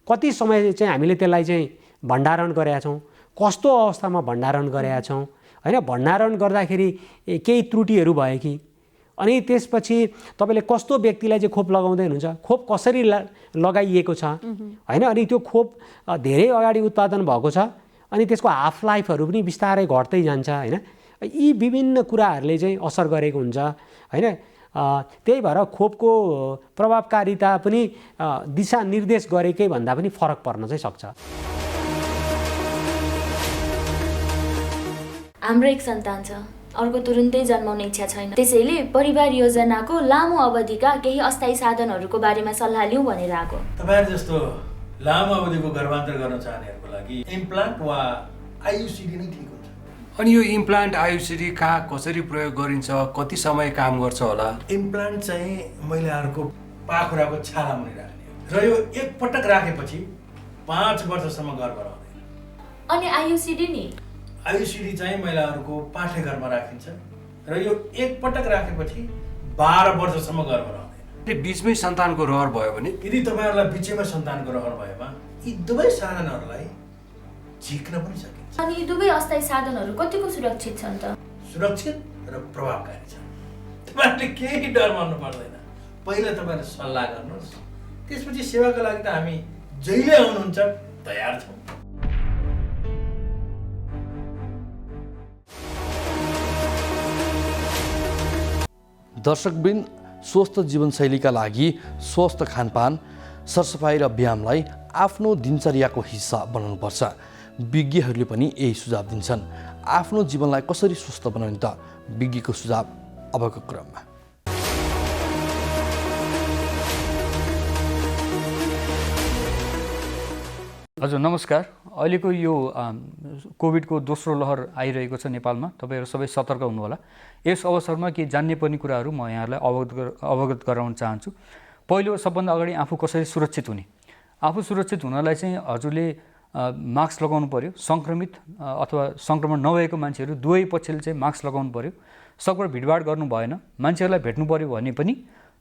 कति समय चाहिँ हामीले त्यसलाई चाहिँ भण्डारण गरेका छौँ, कस्तो अवस्थामा भण्डारण गरेका छौँ हैन, भण्डारण गर्दाखेरि केही त्रुटिहरू भयो कि, अनि त्यसपछि तपाईँले कस्तो व्यक्तिलाई चाहिँ खोप लगाउँदै हुनुहुन्छ, खोप कसरी लगाइएको छ हैन, अनि त्यो खोप धेरै अगाडि उत्पादन भएको छ अनि त्यसको हाफ लाइफहरू पनि बिस्तारै घट्दै जान्छ हैन। यी विभिन्न कुराहरूले चाहिँ असर गरेको हुन्छ हैन। त्यही भएर खोपको प्रभावकारिता पनि दिशानिर्देश गरेकै भन्दा पनि फरक पर्न चाहिँ सक्छ। हाम्रो एक सन्तान छ, अर्को तुरुन्तै जन्माउने इच्छा छैन, त्यसैले परिवार योजनाको लामो अवधिका केही अस्थायी साधनहरूको बारेमा सल्लाह लिउँ भनेर आएको। तपाईहरु जस्तो लामो अवधिको गर्भान्तर गर्न चाहनेहरूको लागि इम्प्लान्ट वा आयुसिडी नै ठिक हुन्छ। अनि यो इम्प्लान्ट आयुसिडी कहाँ कसरी प्रयोग गरिन्छ, कति समय काम गर्छ होला? इम्प्लान्ट चाहिँ महिलाहरूको पाखुराको छाला मुनि राख्ने हो र यो एक पटक राखेपछि 5 वर्षसम्म गर्भ रहँदैन। अनि आयुसिडी नि? आयुसिडी चाहिँ महिलाहरूको पाठेघरमा राखिन्छ र यो एक पटक राखेपछि 12 वर्षसम्म गर्भ रहँदैन। बीचमै सन्तानको रहर भयो भने, यदि तपाईहरुलाई बीचैमा सन्तानको रहर भएमा यी दुवै साधनहरूलाई झिक्न पनि सकिन्छ। अनि यी दुवै अस्थायी साधनहरू कतिको सुरक्षित छन् त? सुरक्षित र प्रभावकारी छन्। तपाईहरुले केही डर मान्नु पर्दैन। पहिला तपाईहरु सल्लाह गर्नुहोस्, त्यसपछि सेवाको लागि त हामी जहिले आउनुहुन्छ तयार छौँ। दर्शकवृन्द, स्वस्थ जीवनशैलीका लागि स्वस्थ खानपान, सरसफाइ र व्यायामलाई आफ्नो दिनचर्याको हिस्सा बनाउनुपर्छ। विज्ञहरूले पनि यही सुझाव दिन्छन्। आफ्नो जीवनलाई कसरी स्वस्थ बनाउने त? विज्ञको सुझाव अबको क्रममा। हजुर नमस्कार। अहिलेको यो कोभिडको दोस्रो लहर आइरहेको छ नेपालमा। तपाईहरु सबै सतर्क हुनु होला। यस अवसरमा के जान्ने पर्ने कुराहरू म यहाँलाई अवगत गराउन चाहन्छु। पहिलो, सबभन्दा अगाडि आफू कसरी सुरक्षित हुने। आफू सुरक्षित हुनलाई चाहिँ हजुरले मास्क लगाउनु पर्यो। संक्रमित अथवा संक्रमण नभएको मान्छेहरू दुवै पक्षले चाहिँ मास्क लगाउनु पर्यो। सकभर भिडभाड गर्नु भएन। मान्छेहरूलाई भेट्नु पर्यो भने पनि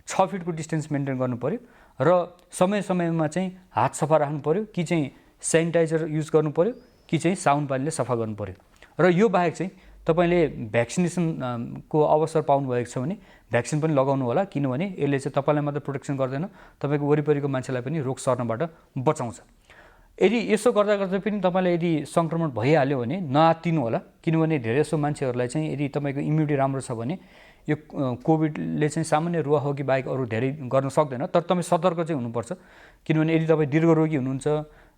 6 फिटको डिस्टेन्स मेन्टेन गर्नु पर्यो र र समय समयमा चाहिँ हात सफा राख्नु पऱ्यो कि चाहिँ सेनिटाइजर युज गर्नु पऱ्यो कि चाहिँ साबुन पानीले सफा गर्नु पऱ्यो। र यो बाहेक चाहिँ तपाईँले भ्याक्सिनेसनको अवसर पाउनुभएको छ भने भ्याक्सिन पनि लगाउनु होला, किनभने यसले चाहिँ तपाईँलाई मात्र प्रोटेक्सन गर्दैन, तपाईँको वरिपरिको मान्छेलाई पनि रोग सर्नबाट बचाउँछ। यदि यसो गर्दा गर्दै पनि तपाईँलाई यदि सङ्क्रमण भइहाल्यो भने नआत्तिनु होला, किनभने धेरैजसो मान्छेहरूलाई चाहिँ यदि तपाईँको इम्युनिटी राम्रो छ भने यो कोभिडले चाहिँ सामान्य रुवा हो कि बाहेक अरू धेरै गर्न सक्दैन। तर तपाईँ सतर्क चाहिँ हुनुपर्छ, किनभने यदि तपाईँ दीर्घरोगी हुनुहुन्छ,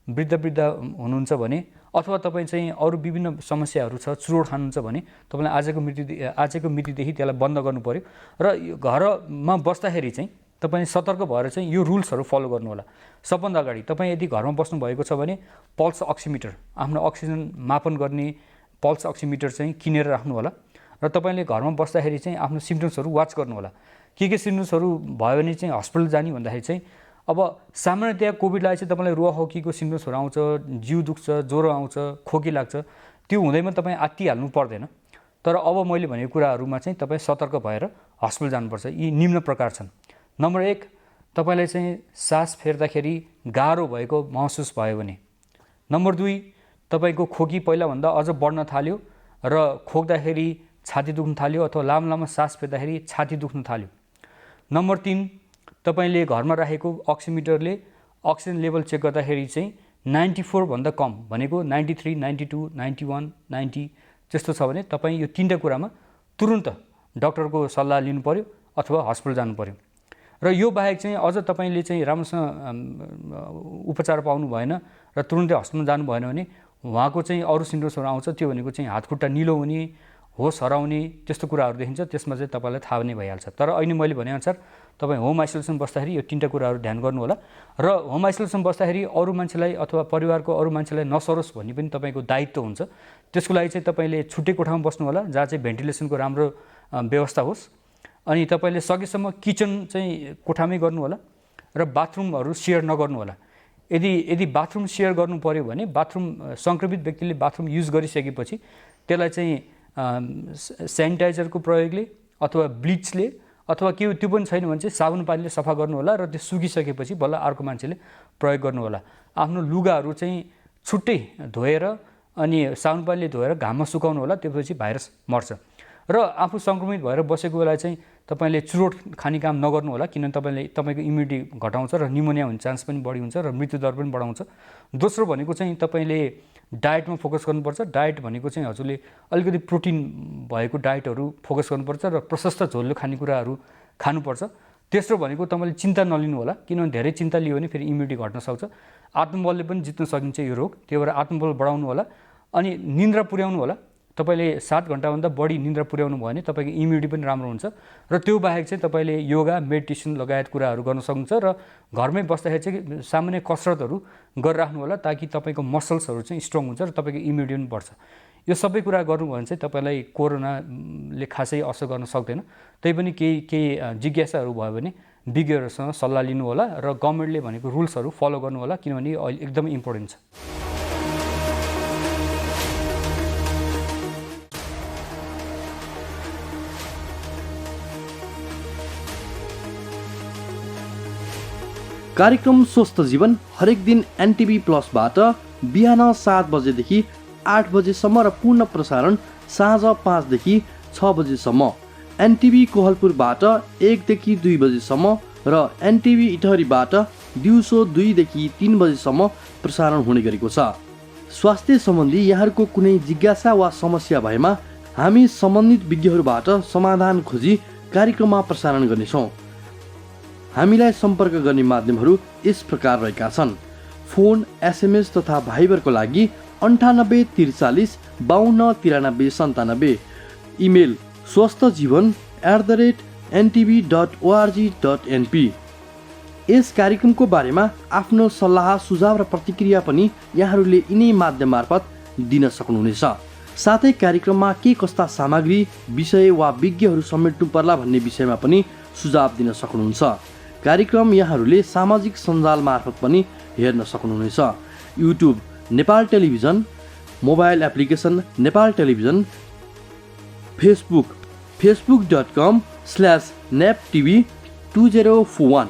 वृद्ध हुनुहुन्छ भने अथवा तपाईँ चाहिँ अरू विभिन्न समस्याहरू छ, चुरोट खानुहुन्छ भने तपाईँलाई आजको मितिदेखि त्यसलाई बन्द गर्नु पऱ्यो। र घरमा बस्दाखेरि चाहिँ तपाईँ सतर्क भएर चाहिँ यो रुल्सहरू फलो गर्नु होला। सबभन्दा अगाडि तपाईँ यदि घरमा बस्नु भएको छ भने पल्स अक्सिमिटर, आफ्नो अक्सिजन मापन गर्ने पल्स अक्सिमिटर चाहिँ किनेर राख्नु होला। र तपाईँले घरमा बस्दाखेरि चाहिँ आफ्नो सिम्पटम्सहरू वाच गर्नु होला। के सिम्पटम्सहरू भयो भने चाहिँ हस्पिटल जाने भन्दाखेरि चाहिँ अब सामान्यतया कोभिडलाई चाहिँ तपाईँलाई रुवा खोकीको सिम्पटम्सहरू आउँछ, जिउ दुख्छ, ज्वरो आउँछ, खोकी लाग्छ, त्यो हुँदैमा तपाईँ आत्तिहाल्नु पर्दैन। तर अब मैले भनेको कुराहरूमा चाहिँ तपाईँ सतर्क भएर हस्पिटल जानुपर्छ। यी निम्न प्रकार छन्। नम्बर 1, तपाईँलाई चाहिँ सास फेर्दाखेरि गाह्रो भएको महसुस भयो भने। नम्बर 2, तपाईँको खोकी पहिलाभन्दा अझ बढ्न थाल्यो र खोक्दाखेरि छाती दुख्न थाल्यो अथवा लामो सास फेर्दाखेरि छाती दुख्न थाल्यो। नम्बर 3, तपाईँले घरमा राखेको अक्सिमिटरले अक्सिजन लेभल चेक गर्दाखेरि चाहिँ 94 भन्दा कम भनेको 93, 92, 91, 90 त्यस्तो छ भने तपाईँ यो 3टा कुरामा तुरुन्त डाक्टरको सल्लाह लिनु पर्यो अथवा हस्पिटल जानु पर्यो। र यो बाहेक चाहिँ अझ तपाईँले चाहिँ राम्रोसँग उपचार पाउनु भएन र तुरुन्तै हस्पिटलमा जानु भएन भने उहाँको चाहिँ अरू सिम्पटम्सहरू आउँछ। त्यो भनेको चाहिँ हातखुट्टा निलो हुने, होस हराउने, त्यस्तो कुराहरू देखिन्छ। त्यसमा चाहिँ तपाईँलाई थाहा नै भइहाल्छ। तर अहिले मैले भनेअनुसार तपाईँ होम आइसोलेसन बस्दाखेरि यो 3टा कुराहरू ध्यान गर्नु होला। र होम आइसोलेसन बस्दाखेरि अरू मान्छेलाई अथवा परिवारको अरू मान्छेलाई नसरोस् भन्ने पनि तपाईँको दायित्व हुन्छ। त्यसको लागि चाहिँ तपाईँले छुट्टै कोठामा बस्नु होला जहाँ चाहिँ भेन्टिलेसनको राम्रो व्यवस्था होस्। अनि तपाईँले सकेसम्म किचन चाहिँ कोठामै गर्नु होला र बाथरुमहरू सेयर नगर्नु होला। यदि बाथरुम सेयर गर्नु पर्यो भने बाथरुम सङ्क्रमित व्यक्तिले बाथरुम युज गरिसकेपछि त्यसलाई चाहिँ सेनिटाइजरको प्रयोगले अथवा ब्लिचले अथवा के त्यो पनि छैन भने चाहिँ साबुन पानीले सफा गर्नु होला र त्यो सुकिसकेपछि बल्ल अर्को मान्छेले प्रयोग गर्नु होला। आफ्नो लुगाहरू चाहिँ छुट्टै धोएर अनि साबुन पानीले धोएर घाममा सुकाउनु होला, त्यसपछि भाइरस मर्छ। र आफू सङ्क्रमित भएर बसेको बेला चाहिँ तपाईँले चुरोट खाने काम नगर्नु होला, किनभने तपाईँको इम्युनिटी घटाउँछ र निमोनिया हुने चान्स पनि बढी हुन्छ र मृत्युदर पनि बढाउँछ। दोस्रो भनेको चाहिँ तपाईँले डायटमा फोकस गर्नुपर्छ। डायट भनेको चाहिँ हजुरले अलिकति प्रोटिन भएको डायटहरू फोकस गर्नुपर्छ र प्रशस्त झोल्लो खानेकुराहरू खानुपर्छ। तेस्रो भनेको तपाईँले चिन्ता नलिनु होला, किनभने धेरै चिन्ता लियो भने फेरि इम्युनिटी घट्न सक्छ। आत्मबलले पनि जित्न सकिन्छ यो रोग, त्यही भएर आत्मबल बढाउनु होला। अनि निन्द्रा पुर्याउनु होला। तपाईँले 7 घन्टाभन्दा बढी निन्द्रा पुर्याउनु भयो भने तपाईँको इम्युनिटी पनि राम्रो हुन्छ। र त्यो बाहेक चाहिँ तपाईँले योगा, मेडिटेसन लगायत कुराहरू गर्न सक्नुहुन्छ र घरमै बस्दाखेरि चाहिँ सामान्य कसरतहरू गरिराख्नु होला, ताकि तपाईँको मसल्सहरू चाहिँ स्ट्रङ हुन्छ र तपाईँको इम्युनिटी पनि बढ्छ। यो सबै कुरा गर्नुभयो भने चाहिँ तपाईँलाई कोरोनाले खासै असर गर्न सक्दैन। त्यही पनि केही जिज्ञासाहरू भयो भने विज्ञहरूसँग सल्लाह लिनु होला र गभर्मेन्टले भनेको रुल्सहरू फलो गर्नु होला, किनभने यो अहिले एकदमै इम्पोर्टेन्ट छ। कार्यक्रम स्वस्थ जीवन हरेक दिन एनटिभी प्लसबाट बिहान 7 बजेदेखि 8 बजेसम्म र पूर्ण प्रसारण साँझ 5 देखि 6 बजेसम्म, एनटिभी कोहलपुरबाट 1 देखि 2 बजेसम्म र एनटिभी इटहरीबाट दिउँसो 2 देखि 3 बजेसम्म प्रसारण हुने गरेको छ। स्वास्थ्य सम्बन्धी यहाँहरूको कुनै जिज्ञासा वा समस्या भएमा हामी सम्बन्धित विज्ञहरूबाट समाधान खोजी कार्यक्रममा प्रसारण गर्नेछौँ। हामीलाई सम्पर्क गर्ने माध्यमहरू यस प्रकार रहेका छन्। फोन, एसएमएस तथा भाइबरको लागि 98 43 52 93 97, इमेल swasthajievan@ntv.org.np। यस कार्यक्रमको बारेमा आफ्नो सल्लाह, सुझाव र प्रतिक्रिया पनि यहाँहरूले यिनै माध्यम मार्फत दिन सक्नुहुनेछ। साथै कार्यक्रममा के कस्ता सामग्री, विषय वा विज्ञहरू समेट्नु पर्ला भन्ने विषयमा पनि सुझाव दिन सक्नुहुन्छ। कार्यक्रम यहाँहरूले सामाजिक सञ्जाल मार्फत पनि हेर्न सक्नुहुनेछ। YouTube Nepal television, mobile application Nepal television, Facebook facebook.com/neptv2041।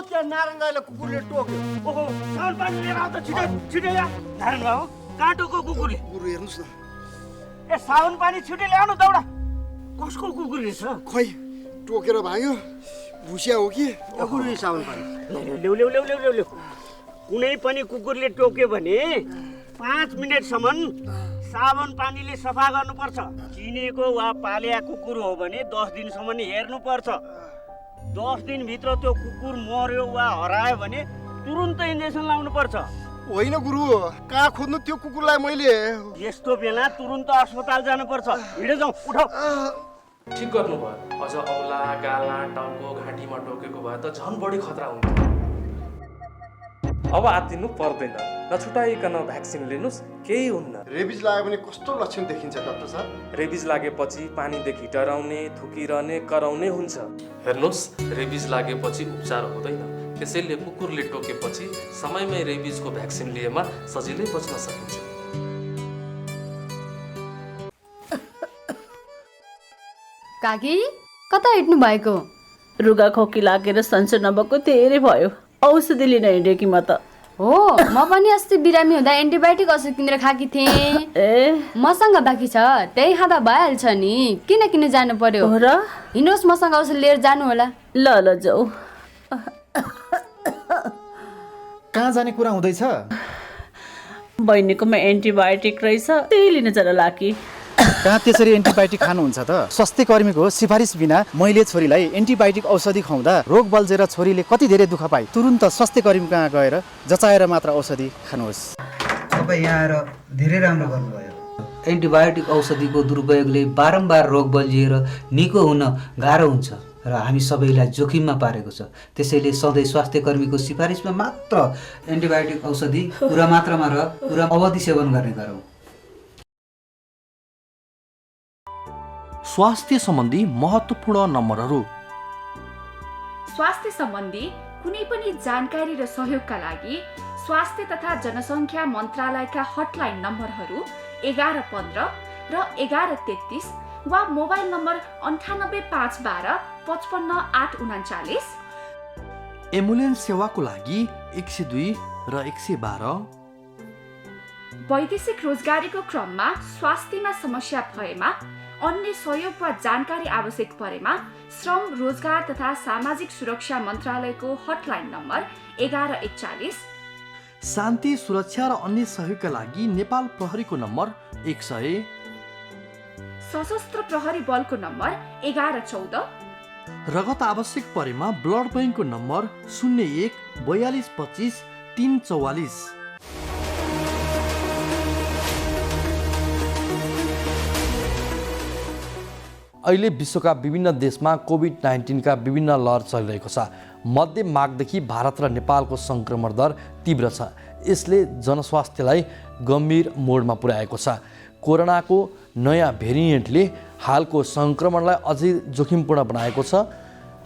त्यहाँ नारायण दाइलाई कुकुरले टोक्यो। ओहो साउन पानी लिएर आऊ त छिटो छिटो या। नारायण बाबु कहाँ टोक्यो कुकुरले? गुरु हेर्नुहोस् न। ए साउन पानी छिटो ल्याउनु दौडा। कसको कुकुर रहेछ? खै टोकेर भाग्यो। भुसिया हो कि? गुरु साउन पानी ल्याउ ल्याउ ल्याउ ल्याउ ल्याउ। कुनै पनि कुकुरले टोक्यो भने 5 मिनेटसम्म साबुन पानीले सफा गर्नुपर्छ। चिनेको वा पालिया कुकुर हो भने 10 दिनसम्म हेर्नुपर्छ। 10 दिनभित्र त्यो कुकुर मर्यो वा हरायो भने तुरुन्त इन्जेक्सन लाउनुपर्छ। होइन गुरु, कहाँ खोज्नु त्यो कुकुरलाई मैले? यस्तो बेला तुरुन्त अस्पताल जानुपर्छ। हिँडे जाउँ, उठाऊ। ठिक गर्नुभयो। अझ औला गाला टाउको घाँटीमा टोकेको भए त झन् बढी खतरा हुन्थ्यो। अब आत्तिनु पर्दैन, नछुटाइकन भ्याक्सिन लिनुहोस्, केही हुन्न। रेबिज लाग्यो भने कस्तो लक्षण देखिन्छ डाक्टर साहब? रेबिज लागेपछि पानीदेखि डराउने, थुकिरहने, कराउने हुन्छ। हेर्नुहोस्, रेबिज लागेपछि उपचार हुँदैन। त्यसैले कुकुरले टोकेपछि समयमै रेबिजको भ्याक्सिन लिएमा सजिलै बच्न सकिन्छ। काकी कता हिँड्नु भएको? रुगा खोकी लागेर सन्चो नभएको धेरै भयो। औषधि लिन हिँडेकी म त। हो, म पनि अस्ति बिरामी हुँदा एन्टिबायोटिक औषध किनेर खाकी थिएँ। मसँग बाँकी छ, त्यही खाँदा भइहाल्छ नि। किन जानु पर्यो र? हिँड्नुहोस्, मसँग औषध लिएर जानु होला। ल ल जाऊ। कहाँ जाने कुरा हुँदैछ? बहिनीकोमा एन्टिबायोटिक रहेछ, त्यही लिन जान लागी। कहाँ त्यसरी एन्टिबायोटिक खानुहुन्छ त? स्वास्थ्य कर्मीको सिफारिस बिना मैले छोरीलाई एन्टिबायोटिक औषधि खुवाउँदा रोग बल्झेर छोरीले कति धेरै दुःख पाए। तुरुन्त स्वास्थ्य कर्मी कहाँ गएर जचाएर मात्र औषधि खानुहोस्। तपाईँ यहाँ आएर धेरै राम्रो गर्नुभयो। एन्टिबायोटिक औषधिको दुरुपयोगले बारम्बार रोग बल्झिएर निको हुन गाह्रो हुन्छ र हामी सबैलाई जोखिममा पारेको छ। त्यसैले सधैँ स्वास्थ्य कर्मीको सिफारिसमा मात्र एन्टिबायोटिक औषधि पुरा मात्रामा र पुरा अवधि सेवन गर्ने गरौँ। स्वास्थ्य सम्बन्धी महत्त्वपूर्ण नम्बरहरू। स्वास्थ्य सम्बन्धी कुनै पनि जानकारी र सहयोगका लागि स्वास्थ्य तथा जनसङ्ख्या मन्त्रालयका हटलाइन नम्बरहरू 1115 र 1133 वा मोबाइल नम्बर 985112 55839। एम्बुलेन्स सेवाको लागि 102 र 112। वैदेशिक रोजगारीको क्रममा स्वास्थ्यमा समस्या भएमा, अन्य सहयोग वा जानकारी आवश्यक परेमा श्रम, रोजगार तथा सामाजिक सुरक्षा मन्त्रालयको हटलाइन नम्बर 1141। शान्ति, सुरक्षा र अन्य सहयोगका लागि नेपाल प्रहरीको नम्बर 100। सशस्त्र प्रहरी बलको नम्बर 1114। रगत आवश्यक परेमा ब्लड बैंकको नम्बर 01 42 25 344। अहिले विश्वका विभिन्न देशमा कोभिड-19 का विभिन्न लहर चलिरहेको छ। मध्य माघदेखि भारत र नेपालको सङ्क्रमण दर तीव्र छ। यसले जनस्वास्थ्यलाई गम्भीर मोडमा पुर्याएको छ। कोरोनाको नयाँ भेरिएन्टले हालको सङ्क्रमणलाई अझै जोखिमपूर्ण बनाएको छ।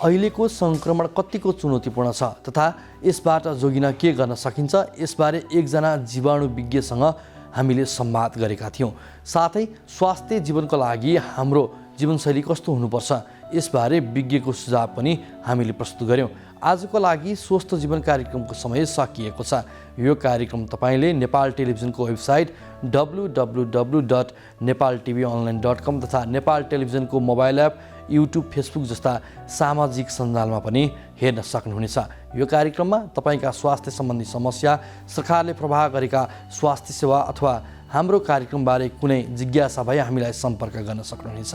अहिलेको सङ्क्रमण कतिको चुनौतीपूर्ण छ तथा यसबाट जोगिन के गर्न सकिन्छ, यसबारे एकजना जीवाणुविज्ञसँग हामीले संवाद गरेका थियौँ। साथै स्वास्थ्य जीवनको लागि हाम्रो जीवनशैली कस्तो हुनुपर्छ, यसबारे विज्ञको सुझाव पनि हामीले प्रस्तुत गऱ्यौँ। आजको लागि स्वस्थ जीवन कार्यक्रमको समय सकिएको छ। यो कार्यक्रम तपाईँले नेपाल टेलिभिजनको वेबसाइट www.nepaltvonline.com तथा नेपाल टेलिभिजनको मोबाइल एप, युट्युब, फेसबुक जस्ता सामाजिक सञ्जालमा पनि हेर्न सक्नुहुनेछ। यो कार्यक्रममा तपाईँका स्वास्थ्य सम्बन्धी समस्या, सरकारले प्रवाह गरेका स्वास्थ्य सेवा अथवा हाम्रो कार्यक्रमबारे कुनै जिज्ञासा भए हामीलाई सम्पर्क गर्न सक्नुहुनेछ।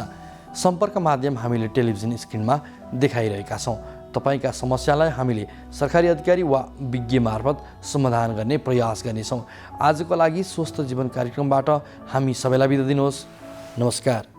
सम्पर्क माध्यम हामीले टेलिभिजन स्क्रिनमा देखाइरहेका छौँ। तपाईँका समस्यालाई हामीले सरकारी अधिकारी वा विज्ञ मार्फत समाधान गर्ने प्रयास गर्नेछौँ। आजको लागि स्वस्थ जीवन कार्यक्रमबाट हामी सबैलाई बिदा दिनुहोस्। नमस्कार।